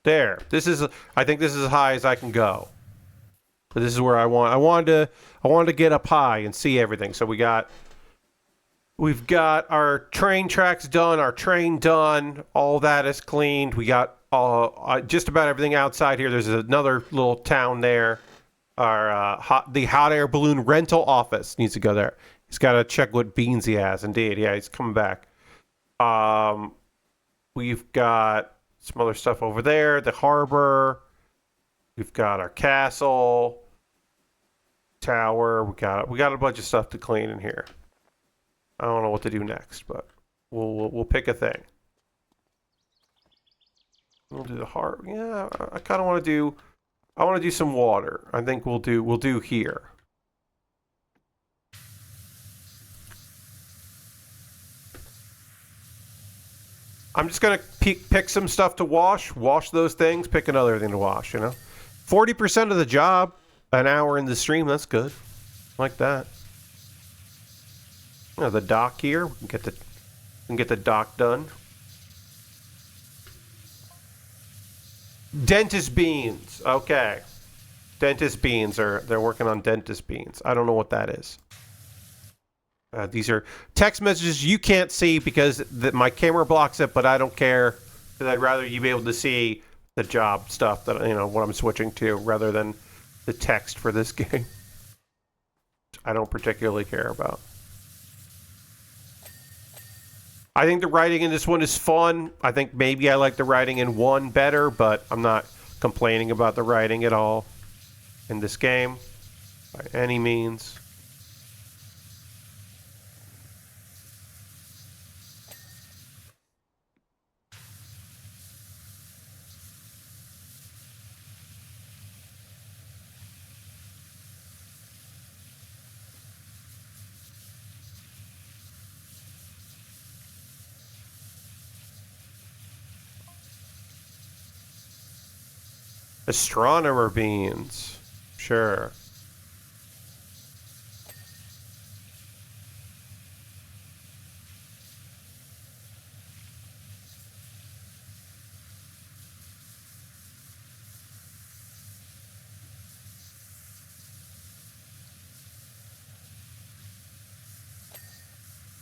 S1: There. I think this is as high as I can go. But this is where I wanted to get up high and see everything. So we've got our train tracks done, our train done, all that is cleaned. We got just about everything outside here. There's another little town there. The hot air balloon rental office needs to go there. He's got to check what beans he has. Indeed, yeah, he's coming back. We've got some other stuff over there. The harbor. We've got our castle, tower. We got a bunch of stuff to clean in here. I don't know what to do next, but we'll pick a thing. We'll do the heart. Yeah, I kind of want to do. I want to do some water. I think we'll do here. I'm just gonna pick some stuff to wash those things, pick another thing to wash. 40% of the job, an hour in the stream. That's good. Like that. The dock here. We can get the dock done. Dentist beans. Okay. Dentist beans they're working on dentist beans. I don't know what that is. These are text messages you can't see because my camera blocks it, but I don't care because I'd rather you be able to see the job stuff that what I'm switching to rather than the text for this game. I don't particularly care about. I think the writing in this one is fun. I think maybe I like the writing in 1 better, but I'm not complaining about the writing at all in this game by any means. Astronomer beans. Sure.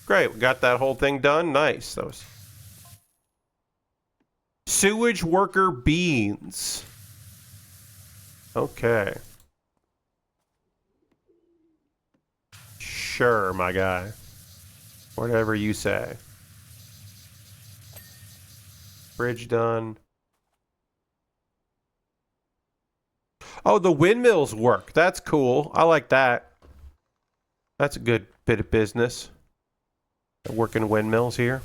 S1: Great, we got that whole thing done. Nice. That was sewage worker beans. Okay. Sure, my guy. Whatever you say. Bridge done. Oh, the windmills work. That's cool. I like that. That's a good bit of business. Working windmills here.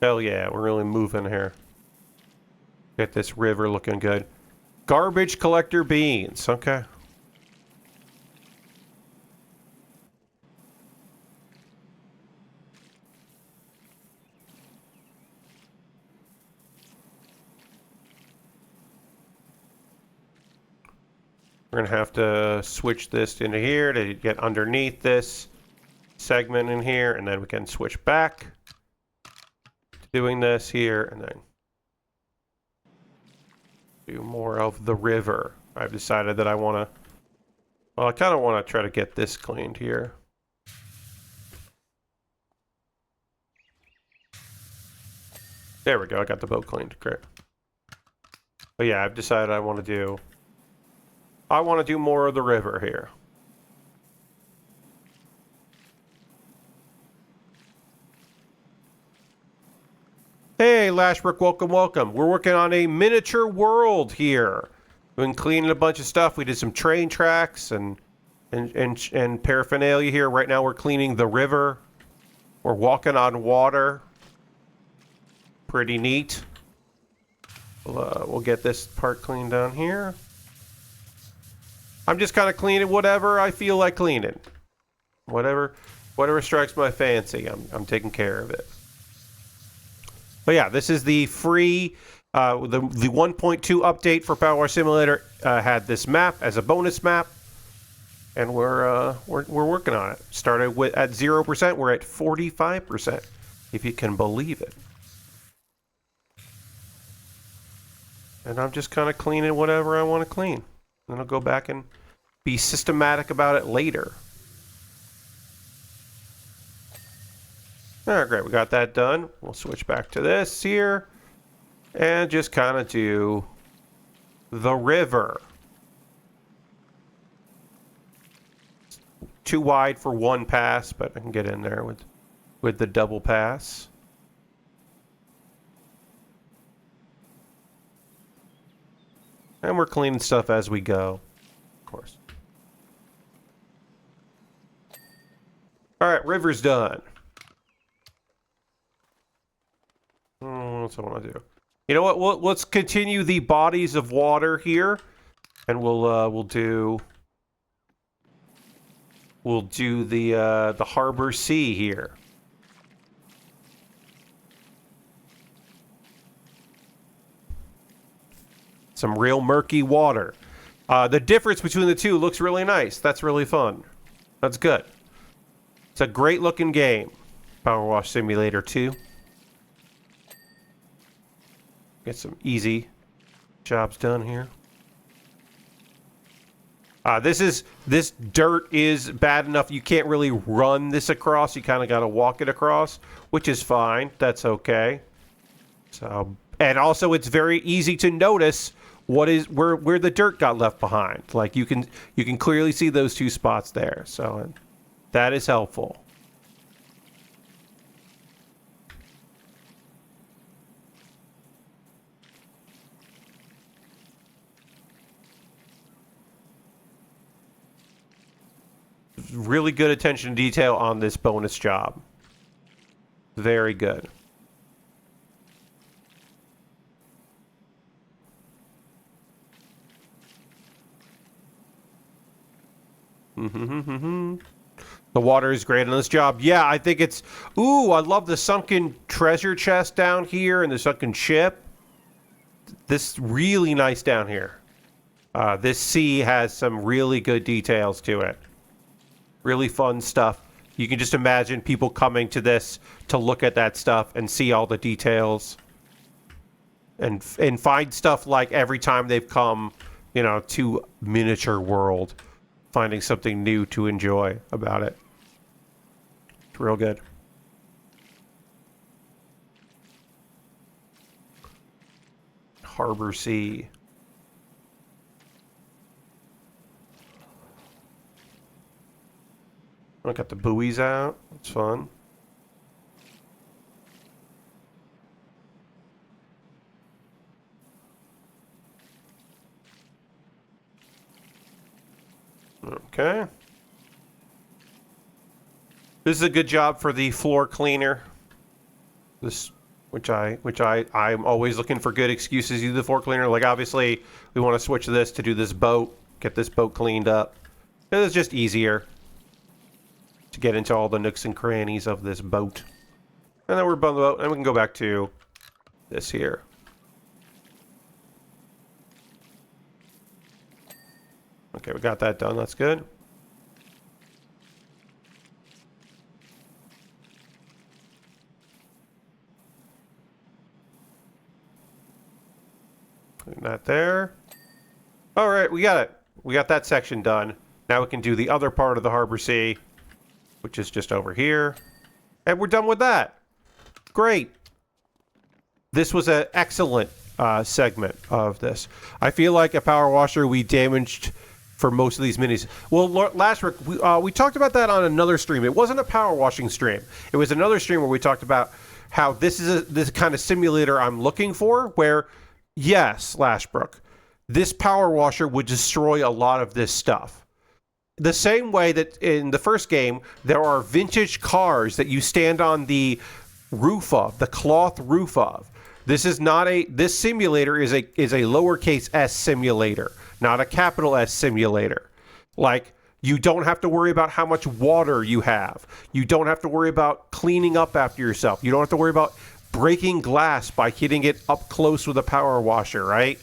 S1: Hell yeah, we're really moving here. Get this river looking good. Garbage collector beans. Okay. We're going to have to switch this into here to get underneath this segment in here, and then we can switch back to doing this here, and then do more of the river. I've decided that I want to, well, I kind of want to try to get this cleaned here. There we go, I got the boat cleaned, great. But yeah, I've decided I want to do more of the river here. Hey, Lashbrook, welcome, welcome. We're working on a miniature world here. We've been cleaning a bunch of stuff. We did some train tracks and paraphernalia here. Right now we're cleaning the river. We're walking on water. Pretty neat. We'll get this part cleaned down here. I'm just kind of cleaning whatever I feel like cleaning. Whatever strikes my fancy, I'm taking care of it. But yeah, this is the free, the 1.2 update for PowerWash Simulator had this map as a bonus map, and we're working on it. Started with at 0%, we're at 45%, if you can believe it. And I'm just kind of cleaning whatever I want to clean. Then I'll go back and be systematic about it later. All right, great. We got that done. We'll switch back to this here and just kind of do the river. Too wide for one pass, but I can get in there with the double pass. And we're cleaning stuff as we go, of course. All right, river's done. What's I want to do? You know what? Let's continue the bodies of water here, and we'll do we'll do the Harbor Sea here. Some real murky water. The difference between the two looks really nice. That's really fun. That's good. It's a great looking game. PowerWash Simulator 2. Get some easy jobs done here. This dirt is bad enough you can't really run this across. You kind of got to walk it across, which is fine. That's okay. So, and also it's very easy to notice where the dirt got left behind. Like you can clearly see those two spots there. So that is helpful. Really good attention to detail on this bonus job. Very good. The water is great on this job. Yeah, I think it's... Ooh, I love the sunken treasure chest down here and the sunken ship. This is really nice down here. This sea has some really good details to it. Really fun stuff. You can just imagine people coming to this to look at that stuff and see all the details. And find stuff like every time they've come, you know, to Miniature World, finding something new to enjoy about it. It's real good. Harbor Sea. I got the buoys out. That's fun. Okay. This is a good job for the floor cleaner. I'm always looking for good excuses to do the floor cleaner. Like obviously we want to switch this to do this boat, get this boat cleaned up. It's just easier to get into all the nooks and crannies of this boat. And then we're done the boat, and we can go back to this here. Okay, we got that done. That's good. Putting that there. All right, we got it. We got that section done. Now we can do the other part of the Harbor Sea, which is just over here. And we're done with that. Great. This was an excellent segment of this. I feel like a power washer we damaged for most of these minis. Well, last week, we talked about that on another stream. It wasn't a power washing stream. It was another stream where we talked about how this is this kind of simulator I'm looking for, where, yes, Lashbrook, this power washer would destroy a lot of this stuff. The same way that in the first game, there are vintage cars that you stand on the roof of, the cloth roof of. This simulator is a lowercase s simulator, not a capital S simulator. Like, you don't have to worry about how much water you have. You don't have to worry about cleaning up after yourself. You don't have to worry about breaking glass by hitting it up close with a power washer, right?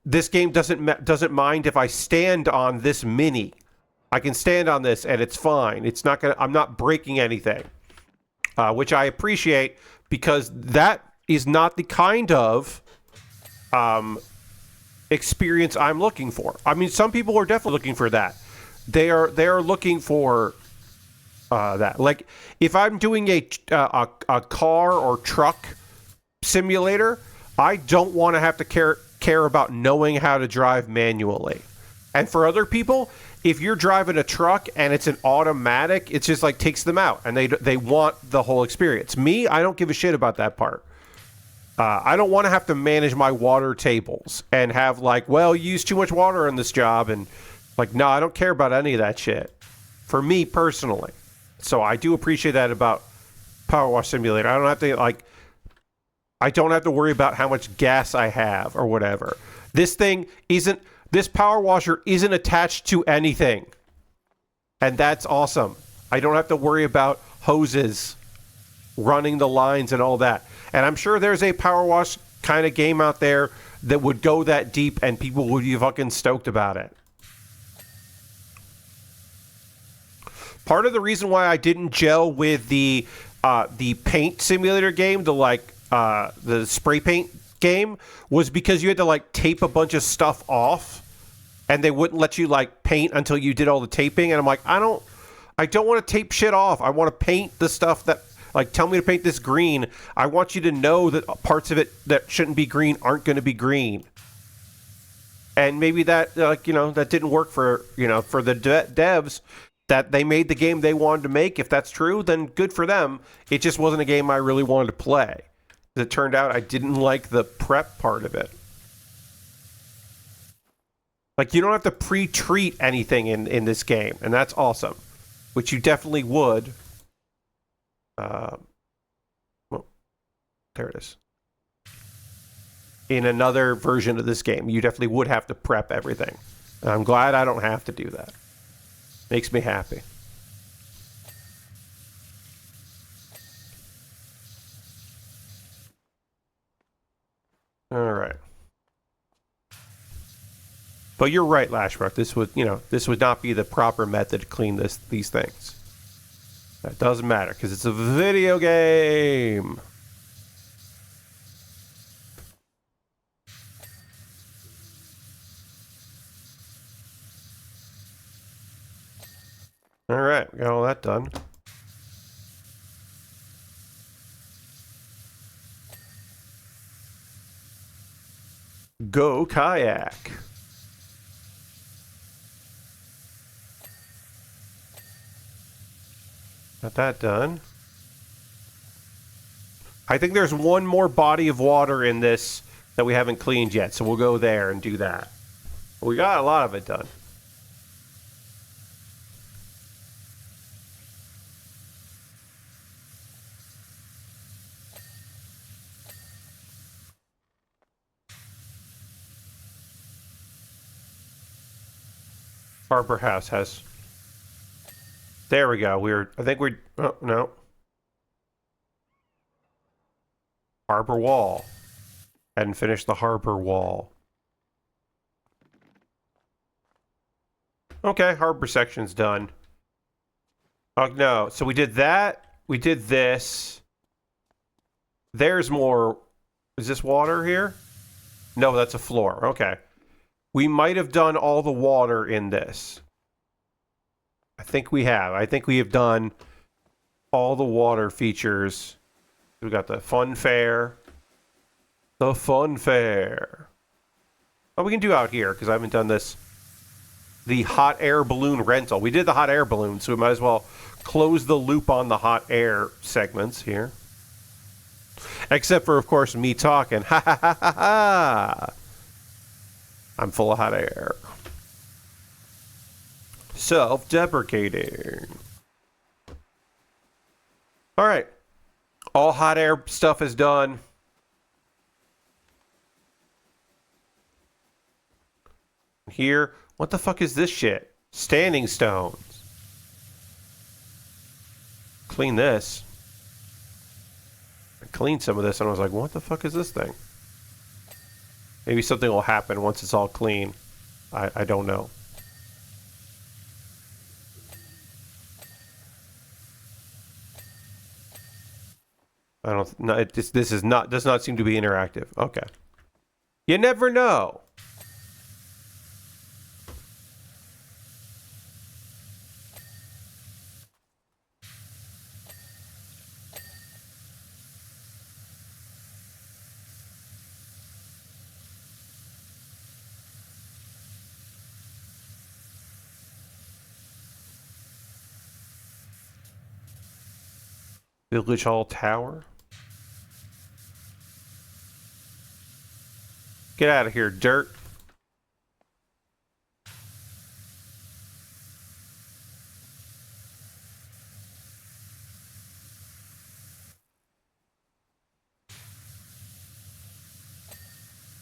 S1: This game doesn't mind if I stand on this mini. I can stand on this and it's fine. I'm not breaking anything, which I appreciate because that is not the kind of experience I'm looking for. I mean, some people are definitely looking for that. They are looking for that. Like if I'm doing a car or truck simulator, I don't want to have to care about knowing how to drive manually. And for other people, if you're driving a truck and it's an automatic, it's just like takes them out and they want the whole experience. Me, I don't give a shit about that part. I don't want to have to manage my water tables and have like, well, you use too much water on this job. And like, no, I don't care about any of that shit for me personally. So I do appreciate that about Power Wash Simulator. I don't have to worry about how much gas I have or whatever. This power washer isn't attached to anything. And that's awesome. I don't have to worry about hoses running the lines and all that. And I'm sure there's a power wash kind of game out there that would go that deep and people would be fucking stoked about it. Part of the reason why I didn't gel with the paint simulator game, the spray paint game, was because you had to like tape a bunch of stuff off, and they wouldn't let you like paint until you did all the taping. And I'm like, I don't want to tape shit off. I want to paint the stuff that, like, tell me to paint this green. I want you to know that parts of it that shouldn't be green aren't going to be green. And maybe that, that didn't work for the devs. That they made the game they wanted to make. If that's true, then good for them. It just wasn't a game I really wanted to play. As it turned out, I didn't like the prep part of it. Like, you don't have to pre-treat anything in this game, and that's awesome. Which you definitely would. Well, there it is. In another version of this game, you definitely would have to prep everything. And I'm glad I don't have to do that. Makes me happy. All right. But you're right, Lashbrook. This would not be the proper method to clean these things. That doesn't matter because it's a video game. All right, we got all that done. Go kayak. Got that done. I think there's one more body of water in this that we haven't cleaned yet, so we'll go there and do that. We got a lot of it done. Harbor House has... There we go. Oh, no. Harbor Wall. Hadn't finished the Harbor Wall. Okay, harbor section's done. Oh, no. So we did that. We did this. There's more... Is this water here? No, that's a floor. Okay. We might have done all the water in this. I think we have. I think we have done all the water features. We got the fun fair. The fun fair. Oh, we can do out here because I haven't done this. The hot air balloon rental. We did the hot air balloon, so we might as well close the loop on the hot air segments here. Except for, of course, me talking. Ha ha ha ha ha. I'm full of hot air. Self-deprecating. All right. All hot air stuff is done. Here. What the fuck is this shit? Standing stones. Clean this. I cleaned some of this and I was like, what the fuck is this thing? Maybe something will happen once it's all clean. I don't know. I don't. No, this does not seem to be interactive. Okay. You never know. Village Hall Tower. Get out of here, dirt.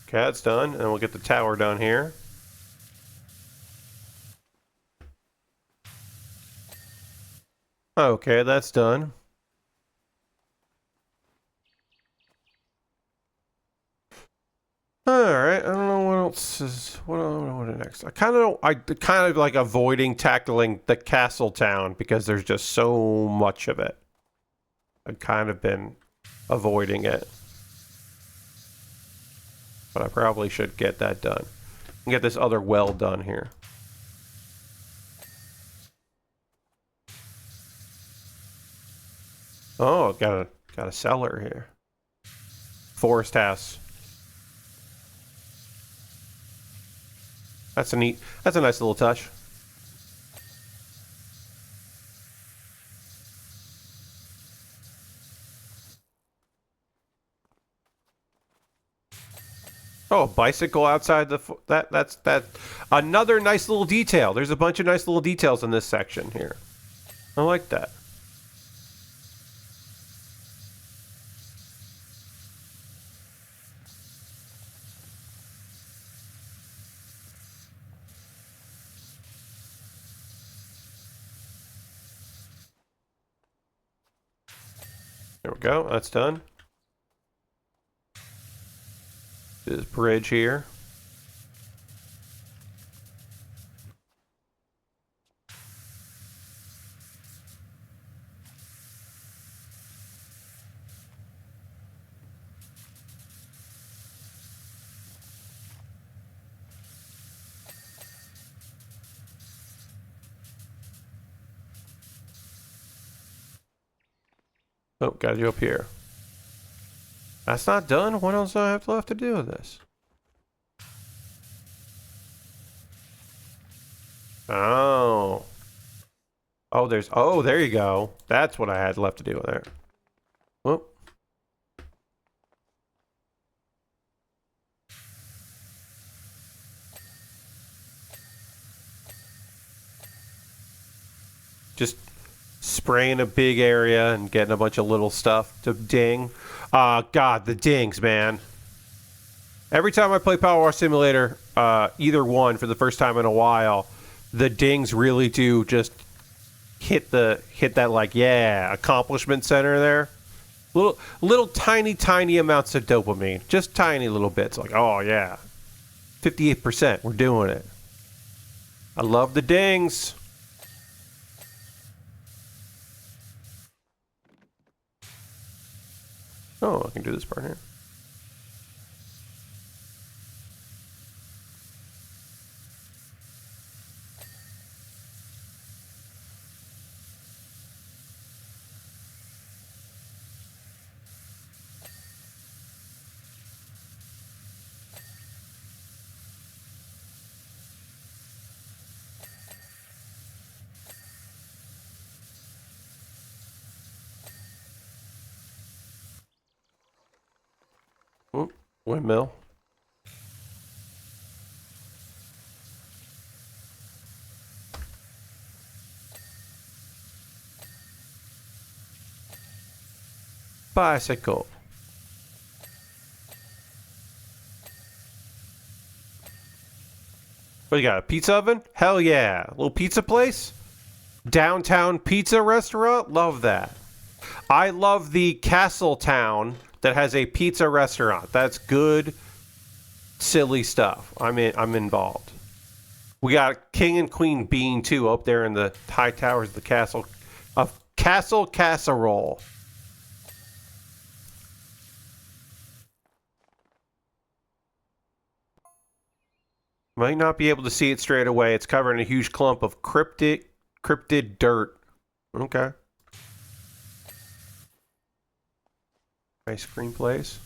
S1: Okay, that's done. And we'll get the tower done here. Okay, that's done. All right, I don't know what else is. What next? I kind of like avoiding tackling the castle town because there's just so much of it. I've kind of been avoiding it, but I probably should get that done and get this other well done here. Oh, got a cellar here. Forest house. That's a nice little touch. Oh, a bicycle outside that's another nice little detail. There's a bunch of nice little details in this section here. I like that. There we go. That's done. This bridge here. Oh, gotta go up here. That's not done? What else do I have left to do with this? Oh. Oh, there you go. That's what I had left to do with there. Whoop. Just spraying a big area and getting a bunch of little stuff to ding. God, the dings, man. Every time I play PowerWash Simulator, either one for the first time in a while, the dings really do just hit that like, yeah, accomplishment center there. Little tiny amounts of dopamine. Just tiny little bits. Like, oh yeah. 58%, we're doing it. I love the dings. Oh, I can do this part here. Ooh, windmill. Bicycle. What you got, a pizza oven? Hell yeah. A little pizza place? Downtown pizza restaurant? Love that. I love the castle town that has a pizza restaurant. That's good, silly stuff. I'm involved. We got King and Queen Bean too up there in the high towers of the castle. Of Castle Casserole. Might not be able to see it straight away. It's covered in a huge clump of cryptid dirt. Okay. Ice cream place.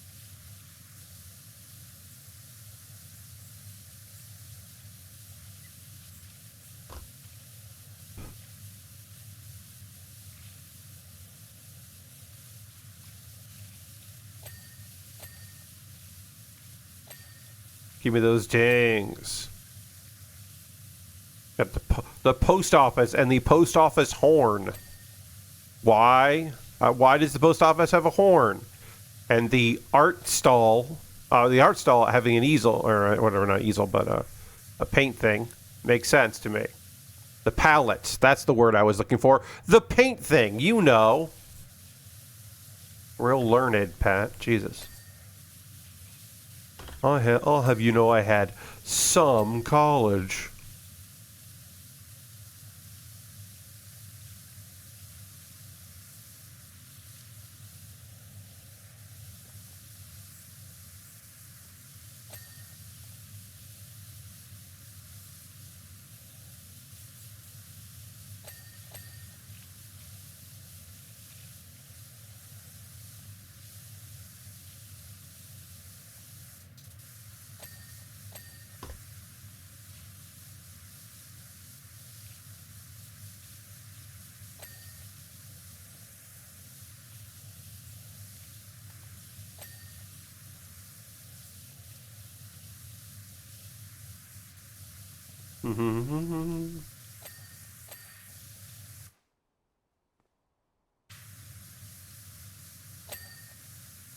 S1: Give me those dings. Got the post office and the post office horn. Why? Why does the post office have a horn? And the art stall having an easel, or whatever, not easel, but a paint thing, makes sense to me. The palette. That's the word I was looking for. The paint thing, you know. Real learned, Pat. Jesus. I'll have you know I had some college.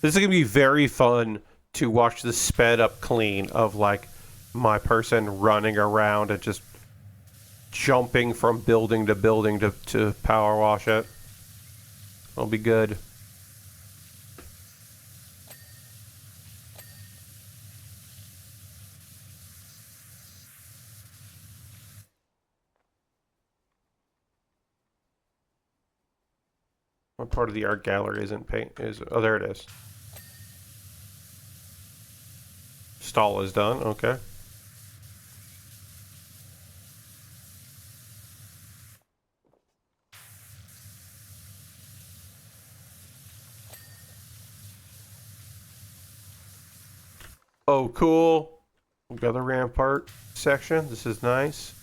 S1: This is going to be very fun to watch the sped up clean of like my person running around and just jumping from building to building to power wash it. It'll be good. What part of the art gallery isn't paint? Oh, there it is. Stall is done. Okay. Oh, cool. We've got the rampart section. This is nice.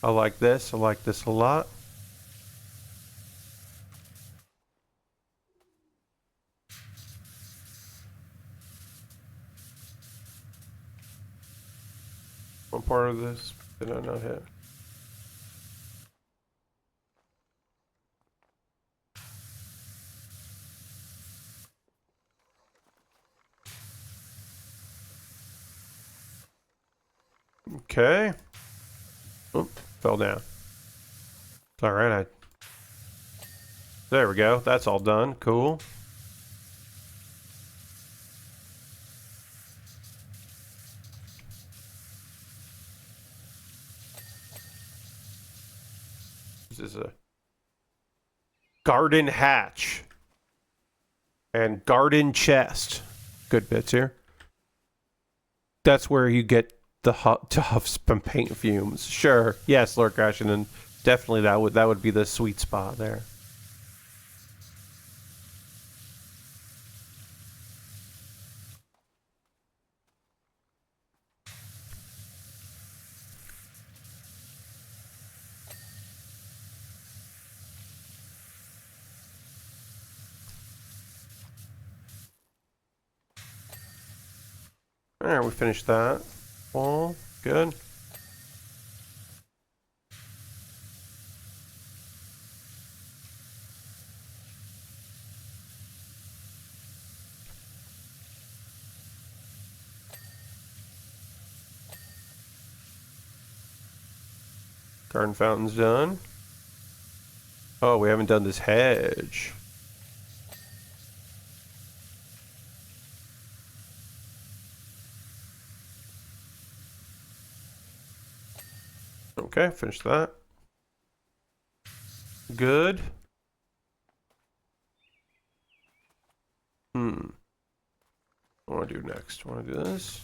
S1: I like this. I like this a lot. What part of this did I not hit? Okay. Oh, fell down. It's all right. There we go. That's all done. Cool. This is a garden hatch and garden chest. Good bits here. That's where you get the Tuffs from paint fumes. Sure. Yes, Lord Crash, and then definitely that would be the sweet spot there. Alright, we finished that. Wall. Good. Garden fountain's done. Oh, we haven't done this hedge. Okay, finish that. Good. What do I do next? Want to do this?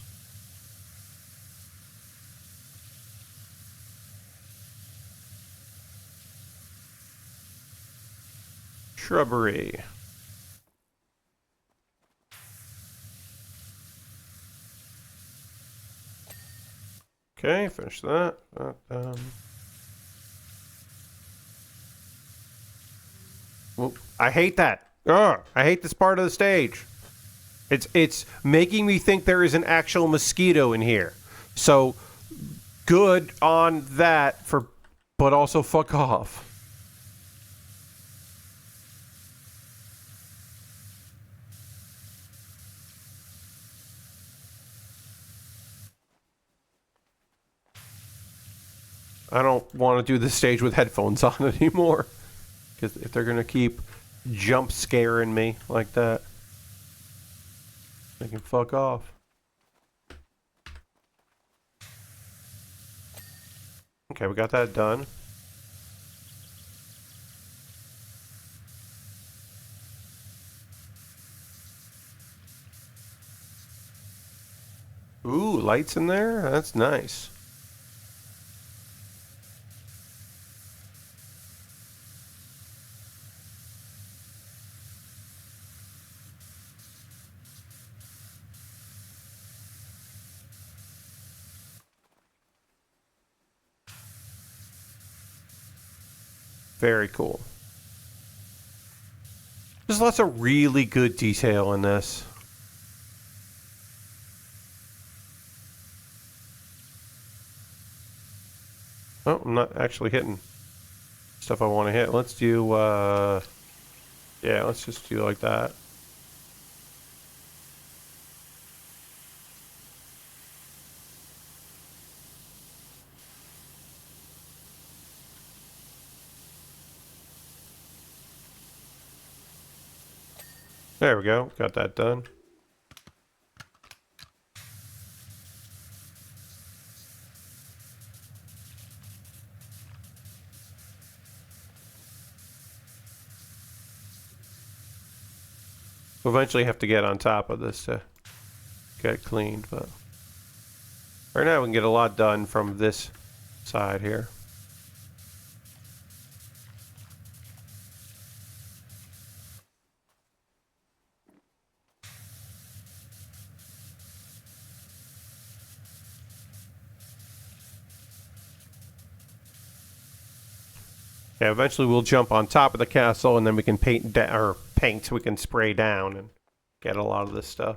S1: Shrubbery. Okay, finish that. I hate that. Ugh, I hate this part of the stage. It's making me think there is an actual mosquito in here. So good on that but also fuck off. I don't want to do this stage with headphones on anymore. Because if they're going to keep jump scaring me like that, they can fuck off. Okay, we got that done. Ooh, lights in there? That's nice. Very cool. There's lots of really good detail in this. Oh, I'm not actually hitting stuff I want to hit. Let's do, yeah, let's just do like that. There we go. Got that done. We'll eventually have to get on top of this to get it cleaned, but right now we can get a lot done from this side here. Yeah, eventually we'll jump on top of the castle, and then we can paint we can spray down and get a lot of this stuff.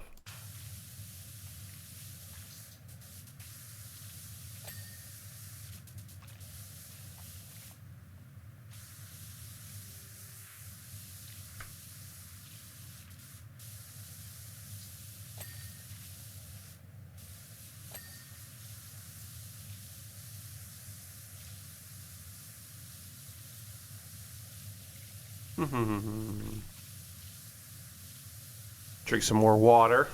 S1: Drink some more water.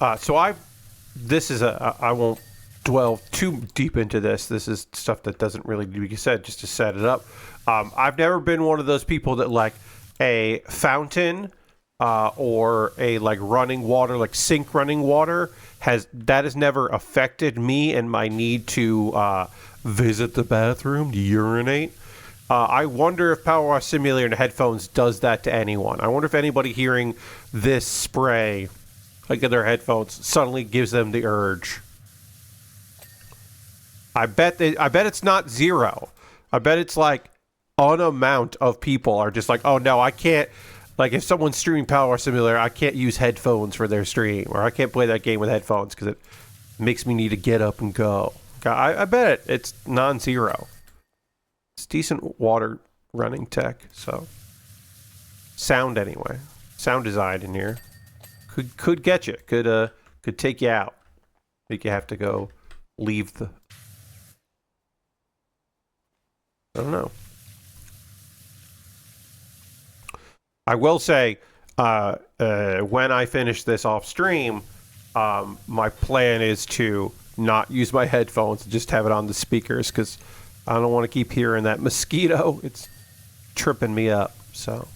S1: I won't dwell too deep into this. This is stuff that doesn't really need to be said, just to set it up. I've never been one of those people that like a fountain or a like running water, like sink running water, has never affected me and my need to visit the bathroom to urinate. I wonder if PowerWash Simulator and headphones does that to anyone. I wonder if anybody hearing this spray, like in their headphones, suddenly gives them the urge. I bet it's not zero. I bet it's like an amount of people are just like, oh no, I can't. Like if someone's streaming PowerWash Simulator, I can't use headphones for their stream, or I can't play that game with headphones because it makes me need to get up and go. I bet it's non-zero. It's decent water running tech, so sound anyway. Sound design in here could get you. Could take you out. Make you have to go leave the. I don't know. I will say, when I finish this off stream, my plan is to not use my headphones, just have it on the speakers, because I don't want to keep hearing that mosquito. It's tripping me up, so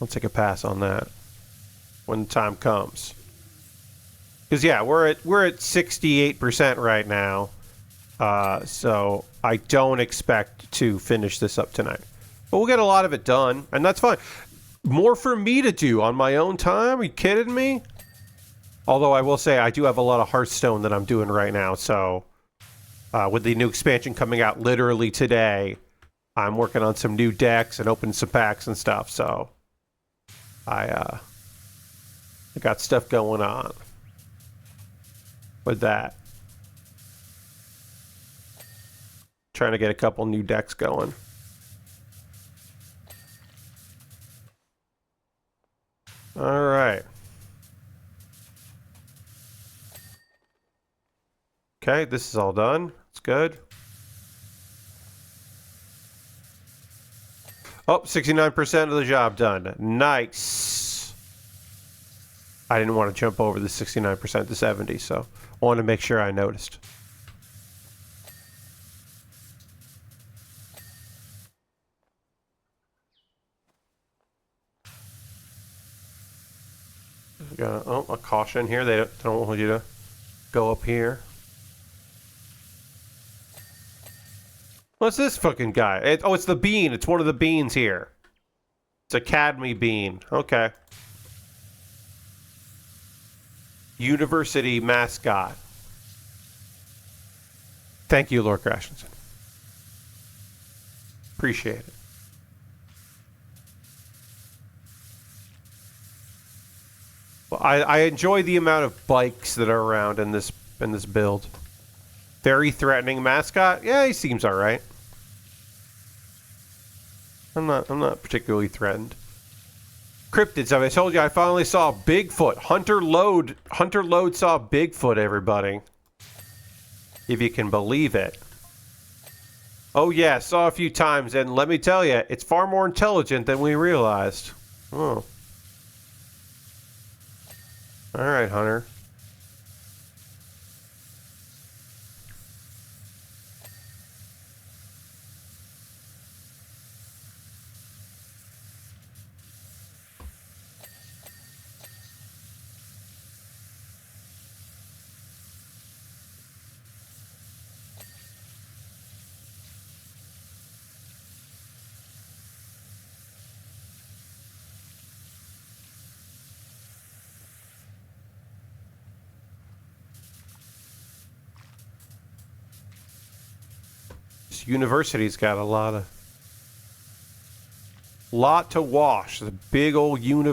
S1: I'll take a pass on that when the time comes. Because yeah, we're at 68% right now, so I don't expect to finish this up tonight. But we'll get a lot of it done, and that's fine. More for me to do on my own time? Are you kidding me? Although I will say I do have a lot of Hearthstone that I'm doing right now, so with the new expansion coming out literally today, I'm working on some new decks and opening some packs and stuff, so I got stuff going on with that. Trying to get a couple new decks going. All right. Okay, this is all done. It's good. Oh, 69% of the job done. Nice. I didn't want to jump over the 69% to 70, so I wanted to make sure I noticed. Got a caution here. They don't want you to go up here. What's this fucking guy? It's the bean. It's one of the beans here. It's a Academy bean. Okay. University mascot. Thank you, Lord Crashington. Appreciate it. Well, I enjoy the amount of bikes that are around in this build. Very threatening mascot. Yeah, he seems all right. I'm not particularly threatened. Cryptids. I told you I finally saw Bigfoot. Hunter Lode saw Bigfoot, everybody. If you can believe it. Oh yeah, saw a few times, and let me tell you, it's far more intelligent than we realized. Oh. Alright, Hunter. This university's got a lot to wash. The big old you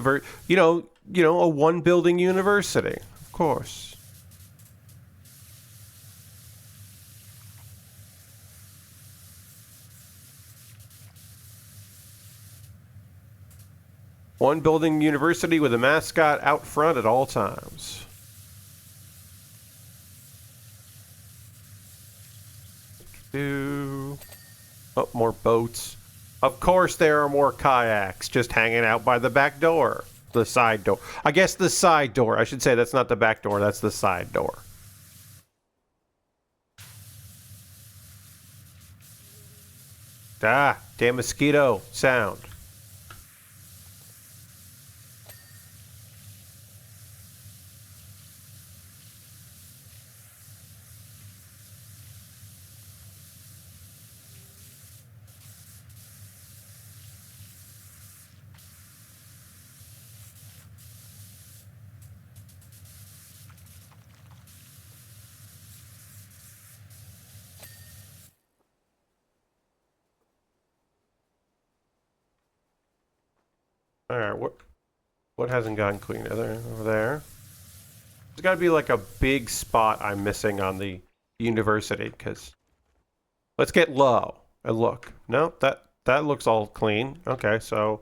S1: know, a one building university, of course. One building university with a mascot out front at all times. Oh, more boats. Of course there are more kayaks just hanging out by the back door. The side door. I guess the side door. I should say that's not the back door, that's the side door. Ah, damn mosquito sound. Alright, what hasn't gotten clean? Over there. There's got to be like a big spot I'm missing on the university, because let's get low and look. No, that looks all clean. Okay, so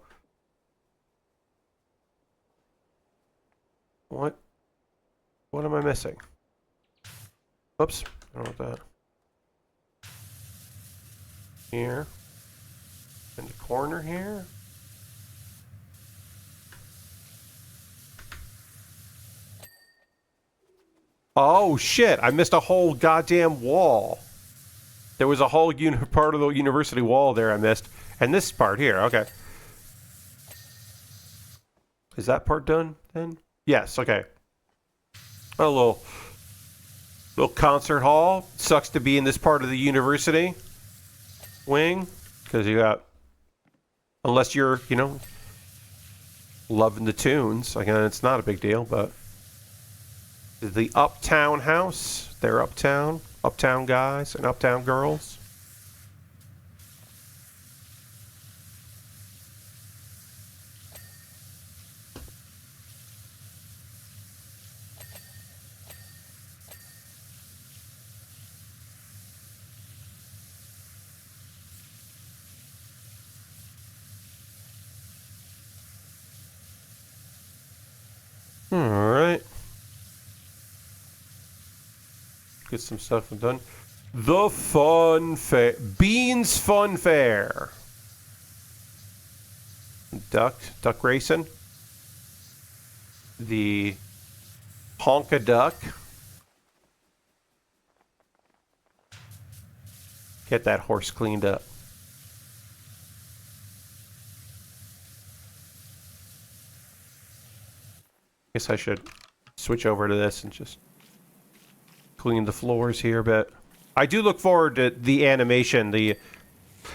S1: what am I missing? Oops, I don't know what that. Here. In the corner here. Oh shit, I missed a whole goddamn wall. There was a whole part of the university wall there I missed. And this part here, okay. Is that part done then? Yes, okay. A little concert hall. Sucks to be in this part of the university wing, because you got, unless you're, loving the tunes. Again, it's not a big deal, but the Uptown House. They're uptown guys and uptown girls. All right. Get some stuff done. The Fun Fair. Beans Fun Fair. Duck racing. The Honka Duck. Get that horse cleaned up. Guess I should switch over to this and just clean the floors here a bit. I do look forward to the animation.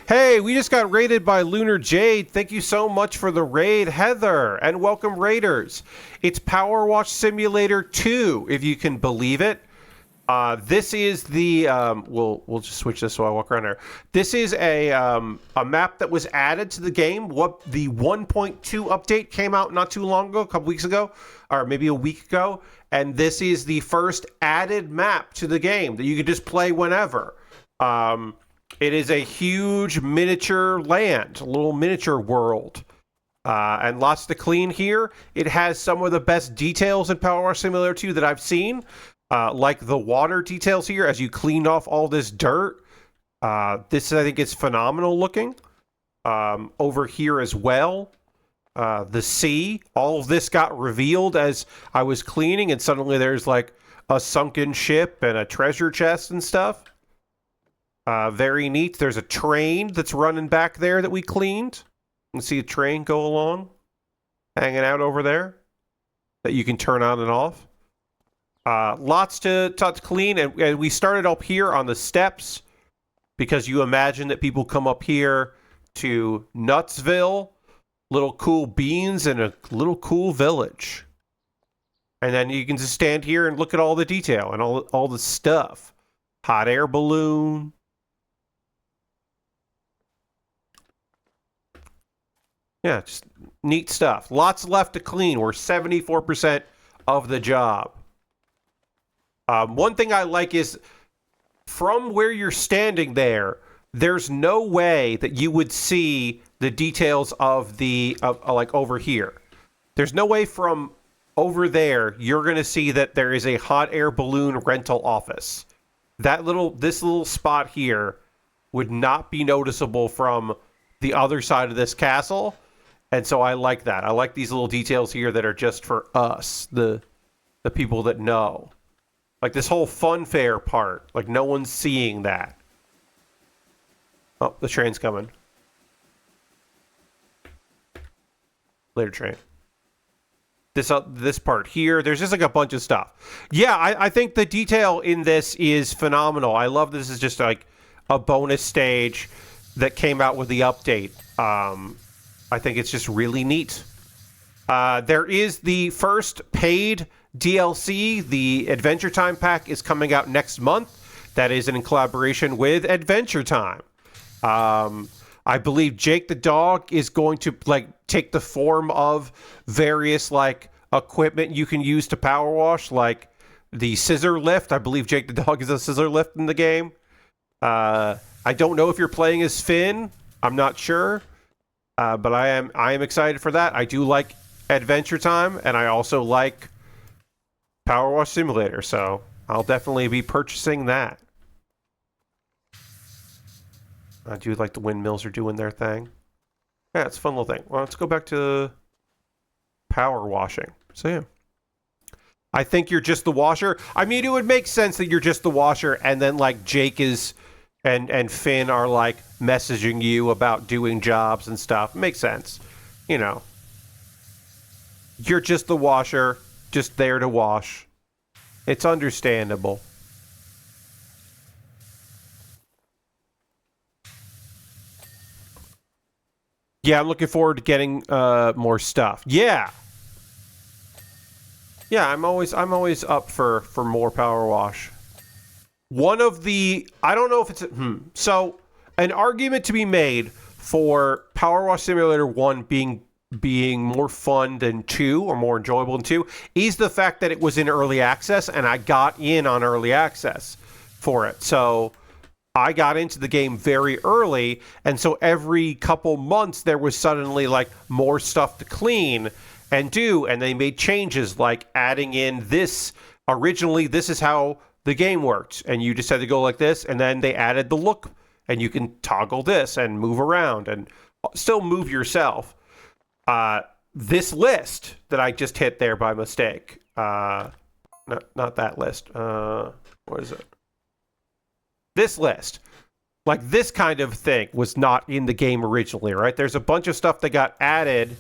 S1: Hey, we just got raided by Lunar Jade. Thank you so much for the raid, Heather, and welcome raiders. It's PowerWash Simulator 2, if you can believe it. This is the we'll just switch this so I walk around here. This is a map that was added to the game. What the 1.2 update came out not too long ago, a couple weeks ago, or maybe a week ago, and this is the first added map to the game that you can just play whenever. It is a huge miniature land, a little miniature world. And lots to clean here. It has some of the best details in PowerWash Simulator 2 that I've seen. Like the water details here as you cleaned off all this dirt. This, I think, is phenomenal looking. Over here as well. The sea. All of this got revealed as I was cleaning, and suddenly there's like a sunken ship and a treasure chest and stuff. Very neat. There's a train that's running back there that we cleaned. You can see a train go along. Hanging out over there. That you can turn on and off. Lots to clean, and we started up here on the steps because you imagine that people come up here to Nutsville, little cool beans, and a little cool village. And then you can just stand here and look at all the detail and all the stuff. Hot air balloon. Yeah, just neat stuff. Lots left to clean. We're 74% of the job. One thing I like is from where you're standing there, there's no way that you would see the details of like over here. There's no way from over there you're going to see that there is a hot air balloon rental office. This little spot here would not be noticeable from the other side of this castle. And so I like that. I like these little details here that are just for us, the people that know. Like this whole fun fair part. Like no one's seeing that. Oh, the train's coming. Later train. This part here, there's just like a bunch of stuff. Yeah, I think the detail in this is phenomenal. I love this is just like a bonus stage that came out with the update. I think it's just really neat. There is the first paid DLC. The Adventure Time pack is coming out next month. That is in collaboration with Adventure Time. I believe Jake the dog is going to like take the form of various like equipment you can use to power wash, like the scissor lift. I believe Jake the dog is a scissor lift in the game. I don't know if you're playing as Finn. I'm not sure. But I am excited for that. I do like Adventure Time, and I also like PowerWash Simulator, so I'll definitely be purchasing that. I do like the windmills are doing their thing. Yeah, it's a fun little thing. Well, let's go back to power washing. So yeah. I think you're just the washer. I mean, it would make sense that you're just the washer, and then like Jake is and Finn are like messaging you about doing jobs and stuff. It makes sense. You know. You're just the washer, just there to wash. It's understandable. Yeah, I'm looking forward to getting more stuff. Yeah. Yeah, I'm always up for more power wash. One of the I don't know if it's so an argument to be made for PowerWash Simulator 1 being more fun than 2 or more enjoyable than 2 is the fact that it was in early access and I got in on early access for it. So I got into the game very early, and so every couple months there was suddenly like more stuff to clean, and do. And they made changes like adding in this. Originally, this is how the game worked, and you just had to go like this, and then they added the look, and you can toggle this and move around and still move yourself. This list that I just hit there by mistake, not that list. What is it? This list. Like this kind of thing was not in the game originally, right? There's a bunch of stuff that got added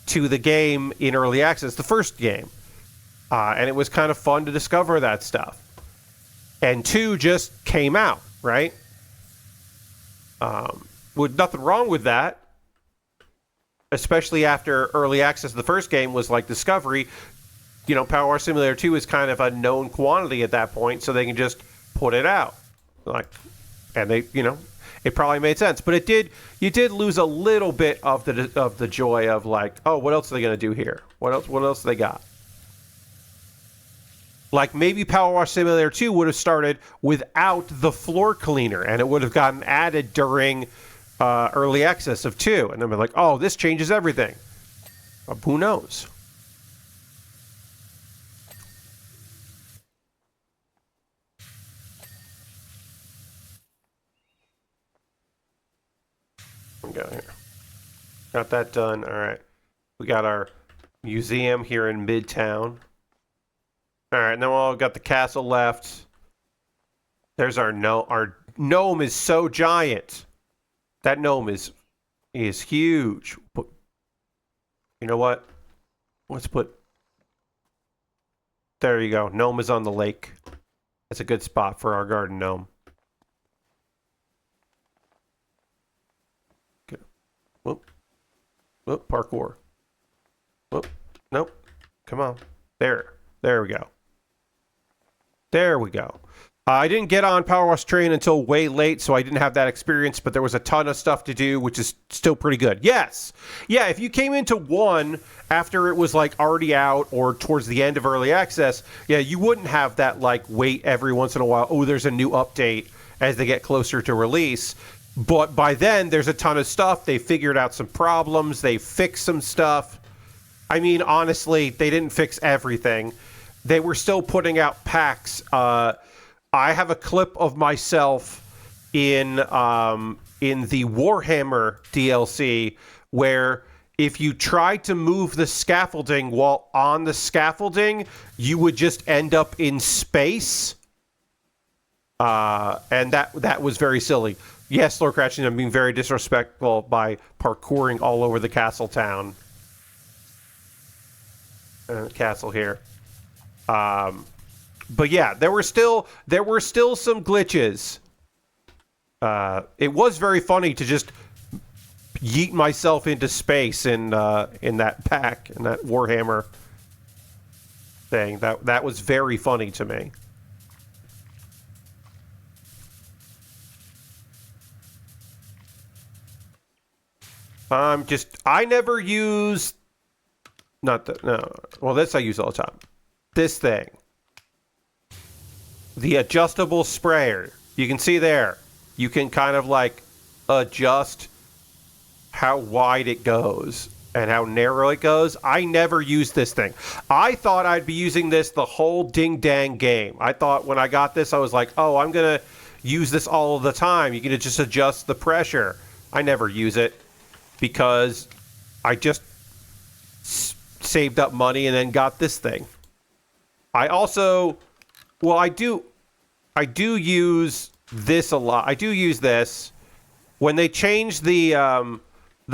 S1: to the game in early access, the first game. And it was kind of fun to discover that stuff. And 2 just came out, right? With nothing wrong with that. Especially after early access of the first game was like discovery. You know, PowerWash Simulator 2 is kind of a known quantity at that point, so they can just put it out. Like, and they, you know, it probably made sense. But you did lose a little bit of the joy of like, oh, what else are they going to do here? What else do they got? Like maybe PowerWash Simulator 2 would have started without the floor cleaner, and it would have gotten added during early access of 2. And then we're like, oh, this changes everything. Who knows? What we got here? Got that done. All right. We got our museum here in Midtown. All right, now we all got the castle left. There's our gnome. Our gnome is so giant. That gnome is huge. But you know what? Let's put. There you go. Gnome is on the lake. That's a good spot for our garden gnome. Okay. Whoop. Whoop. Parkour. Whoop. Nope. Come on. There. There we go. There we go. I didn't get on PowerWash Train until way late, so I didn't have that experience, but there was a ton of stuff to do, which is still pretty good. Yes. Yeah, if you came into 1 after it was like already out or towards the end of early access, yeah, you wouldn't have that like wait every once in a while, oh, there's a new update as they get closer to release. But by then, there's a ton of stuff. They figured out some problems. They fixed some stuff. I mean, honestly, they didn't fix everything. They were still putting out packs. I have a clip of myself in the Warhammer DLC where if you tried to move the scaffolding while on the scaffolding, you would just end up in space. And that was very silly. Yes, Lord Cratching, I'm being very disrespectful by parkouring all over the castle town. Castle here. But yeah, there were still some glitches. It was very funny to just yeet myself into space in that pack, in that Warhammer thing. That was very funny to me. I never use well, this I use all the time. This thing. The adjustable sprayer. You can see there. You can kind of like adjust how wide it goes and how narrow it goes. I never use this thing. I thought I'd be using this the whole ding-dang game. I thought when I got this, I was like, oh, I'm going to use this all the time. You can just adjust the pressure. I never use it because I just saved up money and then got this thing. I also, well, I do use this a lot. I do use this when they change the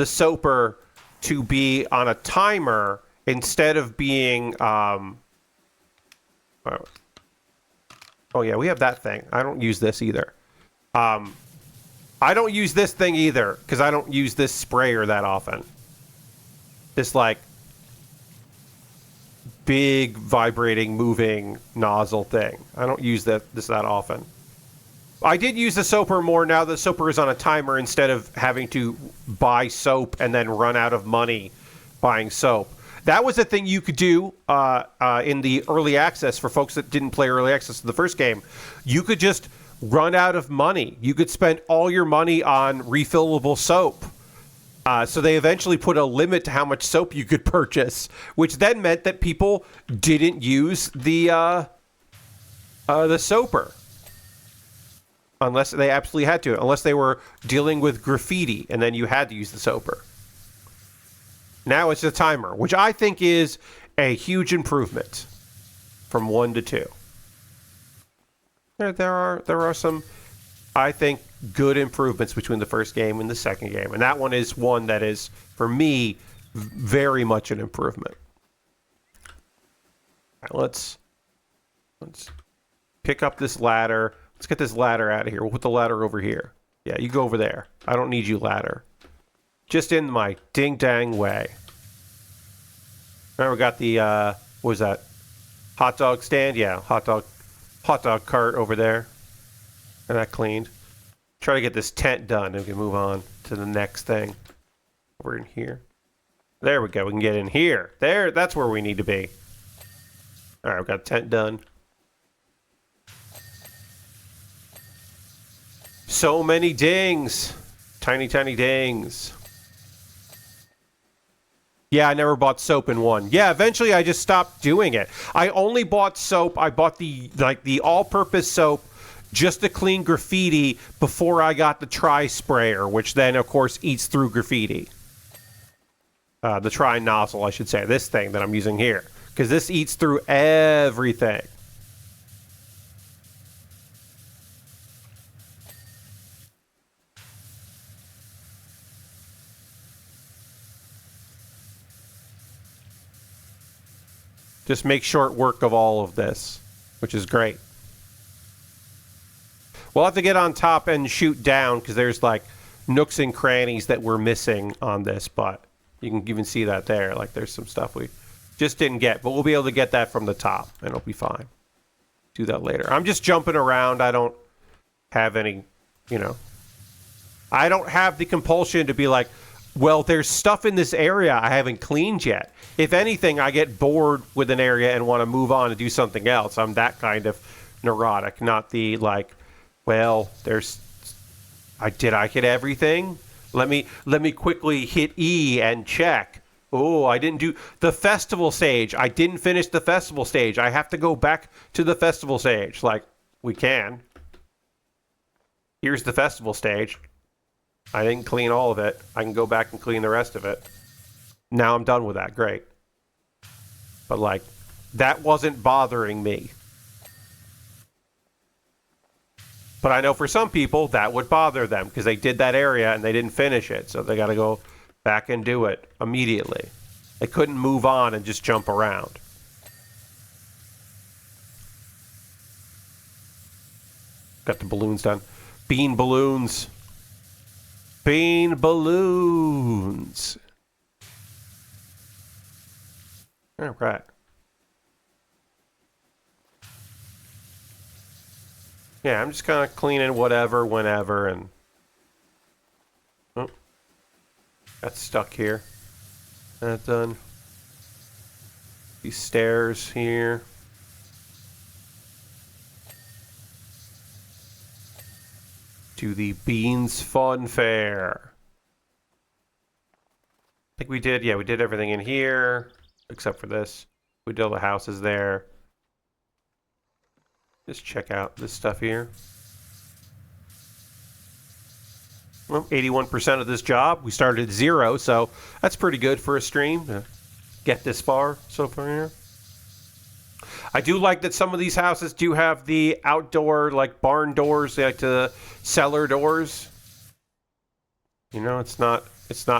S1: soaper to be on a timer instead of being oh yeah, we have that thing. I don't use this either. I don't use this thing either because I don't use this sprayer that often. This like big vibrating moving nozzle thing. I don't use this that often. I did use the soaper more now that the soaper is on a timer instead of having to buy soap and then run out of money buying soap. That was a thing you could do in the early access for folks that didn't play early access to the first game. You could just run out of money. You could spend all your money on refillable soap So they eventually put a limit to how much soap you could purchase, which then meant that people didn't use the soaper. Unless they absolutely had to. Unless they were dealing with graffiti, and then you had to use the soaper. Now it's a timer, which I think is a huge improvement from 1 to 2. There are some, I think, good improvements between the first game and the second game, and that one is one that is, for me, very much an improvement. All right, let's pick up this ladder. Let's get this ladder out of here. We'll put the ladder over here. Yeah, you go over there. I don't need you, ladder. Just in my ding-dang way. Remember, we got the, what was that? Hot dog stand? Yeah, hot dog cart over there. And that cleaned. Try to get this tent done, and we can move on to the next thing. Over in here. There we go. We can get in here. There, that's where we need to be. All right, we've got the tent done. So many dings. Tiny, tiny dings. Yeah, I never bought soap in 1. Yeah, eventually I just stopped doing it. I only bought soap. I bought the all-purpose soap just to clean graffiti before I got the tri-sprayer, which then, of course, eats through graffiti. The tri-nozzle, I should say. This thing that I'm using here. Because this eats through everything. Just make short work of all of this, which is great. We'll have to get on top and shoot down because there's like nooks and crannies that we're missing on this, but you can even see that there. Like there's some stuff we just didn't get, but we'll be able to get that from the top and it'll be fine. Do that later. I'm just jumping around. I don't have any, I don't have the compulsion to be like, well, there's stuff in this area I haven't cleaned yet. If anything, I get bored with an area and want to move on and do something else. I'm that kind of neurotic, not the like, well, did I hit everything? Let me quickly hit E and check. Oh, I didn't do the festival stage. I didn't finish the festival stage. I have to go back to the festival stage. Like, we can. Here's the festival stage. I didn't clean all of it. I can go back and clean the rest of it. Now I'm done with that. Great. But, like, that wasn't bothering me. But I know for some people, that would bother them because they did that area and they didn't finish it. So they got to go back and do it immediately. They couldn't move on and just jump around. Got the balloons done. Bean balloons. Bean balloons. All right. Yeah, I'm just kind of cleaning whatever, whenever, and... Oh. Got stuck here. That done. These stairs here. To the Beans Fun Fair. I think we did, yeah, we did everything in here, except for this. We did all the houses there. Just check out this stuff here. Well, 81% of this job. We started at 0, so that's pretty good for a stream to get this far so far here. I do like that some of these houses do have the outdoor, like, barn doors, like the cellar doors. You know, it's not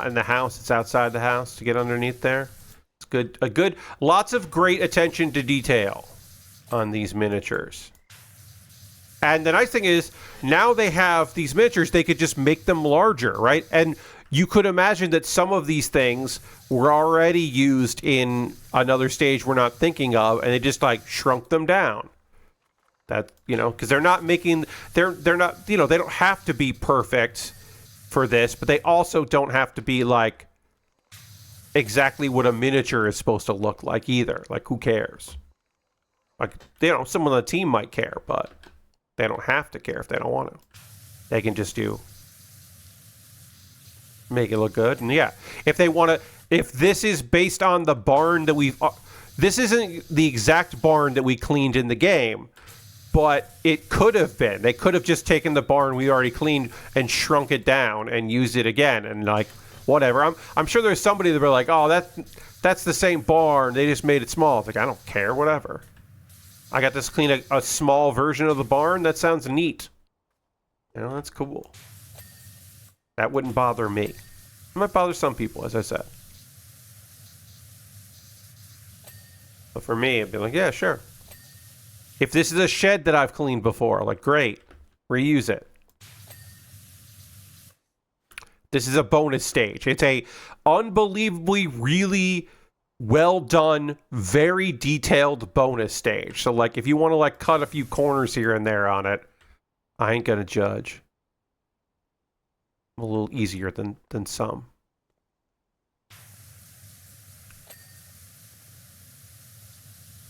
S1: in the house, it's outside the house to get underneath there. It's good. Lots of great attention to detail on these miniatures. And the nice thing is, now they have these miniatures, they could just make them larger, right? And you could imagine that some of these things were already used in another stage we're not thinking of, and they just like shrunk them down. That, you know, because they're not, you know, they don't have to be perfect for this, but they also don't have to be like exactly what a miniature is supposed to look like either. Like, who cares? Like, you know, someone on the team might care, but they don't have to care if they don't want to. They can just do make it look good. And yeah, if they want to, if this is based on the barn that we've, this isn't the exact barn that we cleaned in the game, but it could have been. They could have just taken the barn we already cleaned and shrunk it down and used it again, and like whatever. I'm sure there's somebody that were like, oh, that's the same barn. They just made it small. It's like, I don't care, whatever. I got this clean a small version of the barn. That sounds neat. You know, that's cool. That wouldn't bother me. It might bother some people, as I said. But for me, it'd be like, yeah, sure. If this is a shed that I've cleaned before, like, great. Reuse it. This is a bonus stage. It's a unbelievably, really well done, very detailed bonus stage. So, like, if you want to, like, cut a few corners here and there on it, I ain't gonna judge. I'm a little easier than some.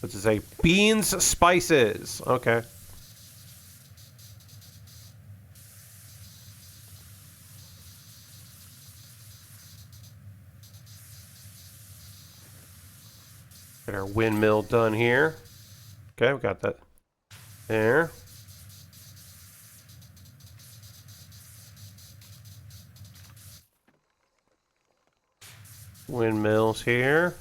S1: This is a beans spices. Okay. Get our windmill done here. Okay, we got that there. Windmills here.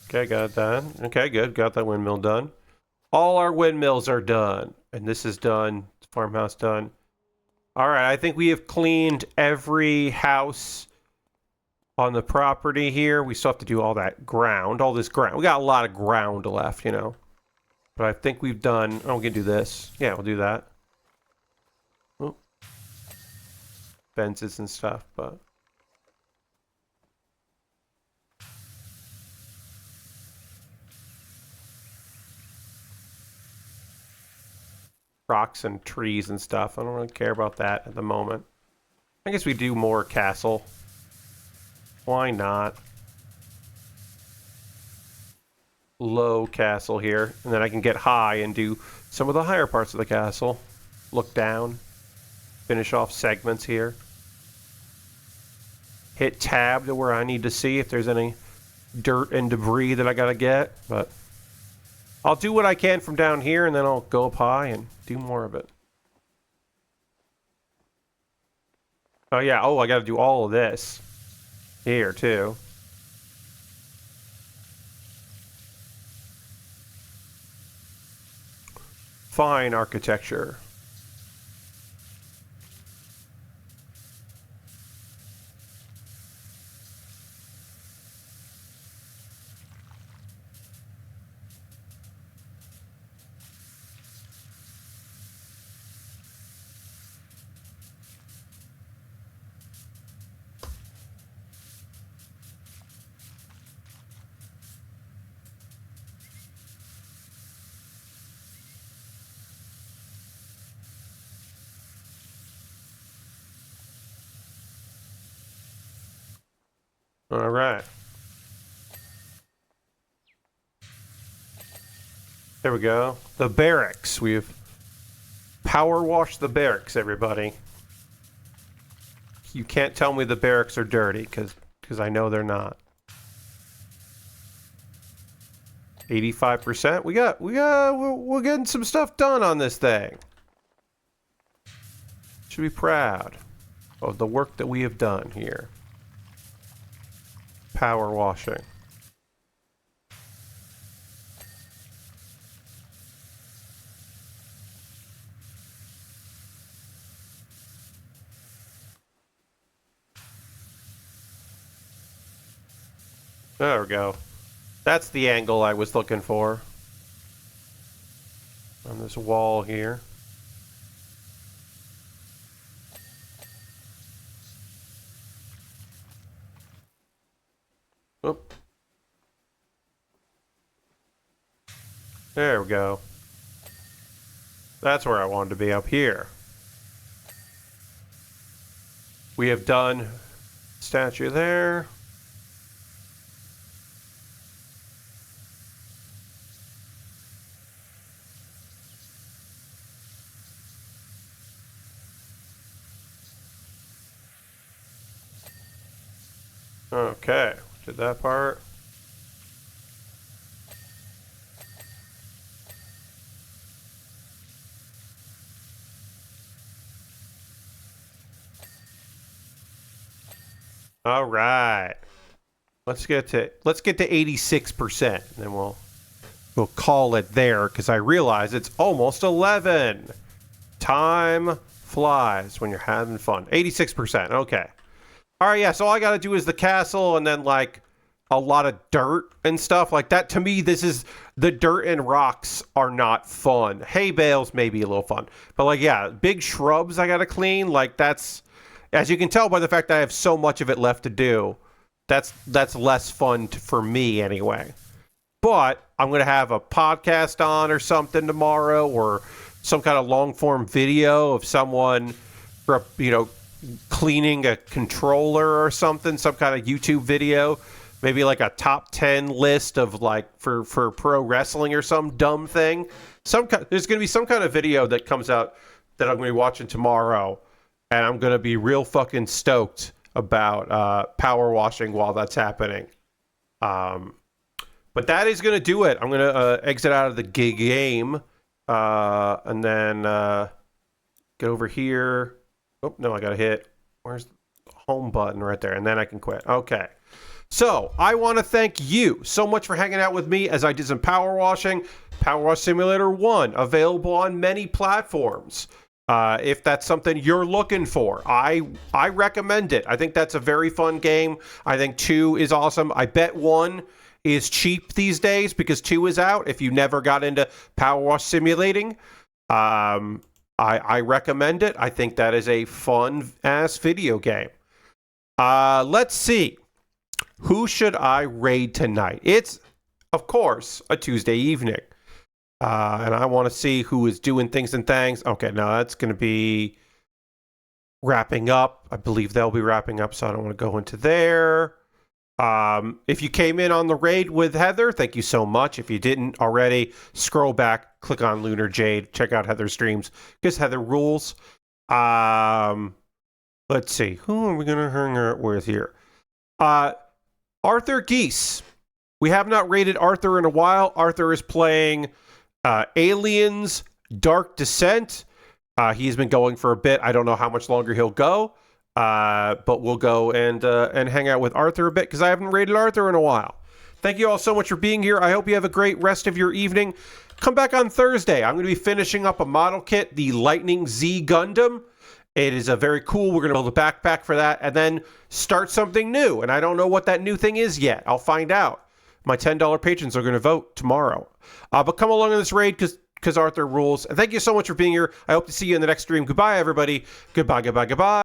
S1: Okay, got that. Okay, good. Got that windmill done. All our windmills are done. And this is done. Farmhouse done. All right, I think we have cleaned every house on the property here. We still have to do all that ground, all this ground. We got a lot of ground left, you know. But I think we've done... Oh, we can do this. Yeah, we'll do that. Oh. Fences and stuff, but... Rocks and trees and stuff. I don't really care about that at the moment. I guess we do more castle. Why not? Low castle here. And then I can get high and do some of the higher parts of the castle. Look down. Finish off segments here. Hit tab to where I need to see if there's any dirt and debris that I gotta get. But I'll do what I can from down here and then I'll go up high and do more of it. Oh yeah, oh, I gotta do all of this here too. Fine architecture. All right. There we go. The barracks. We've power washed the barracks, everybody. You can't tell me the barracks are dirty, because I know they're not. 85%. We're getting some stuff done on this thing. Should be proud of the work that we have done here. Power washing. There we go. That's the angle I was looking for. On this wall here. Oop. There we go. That's where I wanted to be, up here. We have done statue there. Okay, did that part. All right. Let's get to 86%, and then we'll call it there because I realize it's almost 11. Time flies when you're having fun. 86%. Okay. All right, yeah, so all I got to do is the castle and then, like, a lot of dirt and stuff like that. To me, this is... The dirt and rocks are not fun. Hay bales may be a little fun. But, like, yeah, big shrubs I got to clean. Like, that's... As you can tell by the fact that I have so much of it left to do, that's less fun for me anyway. But I'm going to have a podcast on or something tomorrow, or some kind of long-form video of someone, you know, cleaning a controller or something, some kind of YouTube video, maybe like a top 10 list of, like, for pro wrestling or some dumb thing. There's going to be some kind of video that comes out that I'm going to be watching tomorrow, and I'm going to be real fucking stoked about power washing while that's happening. But that is going to do it. I'm going to exit out of the game, and then get over here. Oh, no, I got to hit. Where's the home button? Right there. And then I can quit. Okay. So I want to thank you so much for hanging out with me as I did some power washing. Power Wash Simulator 1, available on many platforms. If that's something you're looking for, I recommend it. I think that's a very fun game. I think 2 is awesome. I bet 1 is cheap these days because 2 is out. If you never got into power wash simulating, I recommend it. I think that is a fun-ass video game. Let's see. Who should I raid tonight? It's, of course, a Tuesday evening. And I want to see who is doing things and things. Okay, now that's going to be wrapping up. I believe they'll be wrapping up, so I don't want to go into there. If you came in on the raid with Heather, thank you so much. If you didn't already, scroll back, click on Lunar Jade, check out Heather's streams, because Heather rules. Let's see. Who are we going to hang out with here? Arthur Geese. We have not raided Arthur in a while. Arthur is playing Aliens Dark Descent. He's been going for a bit. I don't know how much longer he'll go. But we'll go and hang out with Arthur a bit because I haven't raided Arthur in a while. Thank you all so much for being here. I hope you have a great rest of your evening. Come back on Thursday. I'm going to be finishing up a model kit, the Lightning Z Gundam. It is a very cool. We're going to build a backpack for that and then start something new. And I don't know what that new thing is yet. I'll find out. My $10 patrons are going to vote tomorrow. But come along on this raid because Arthur rules. And thank you so much for being here. I hope to see you in the next stream. Goodbye, everybody. Goodbye, goodbye, goodbye.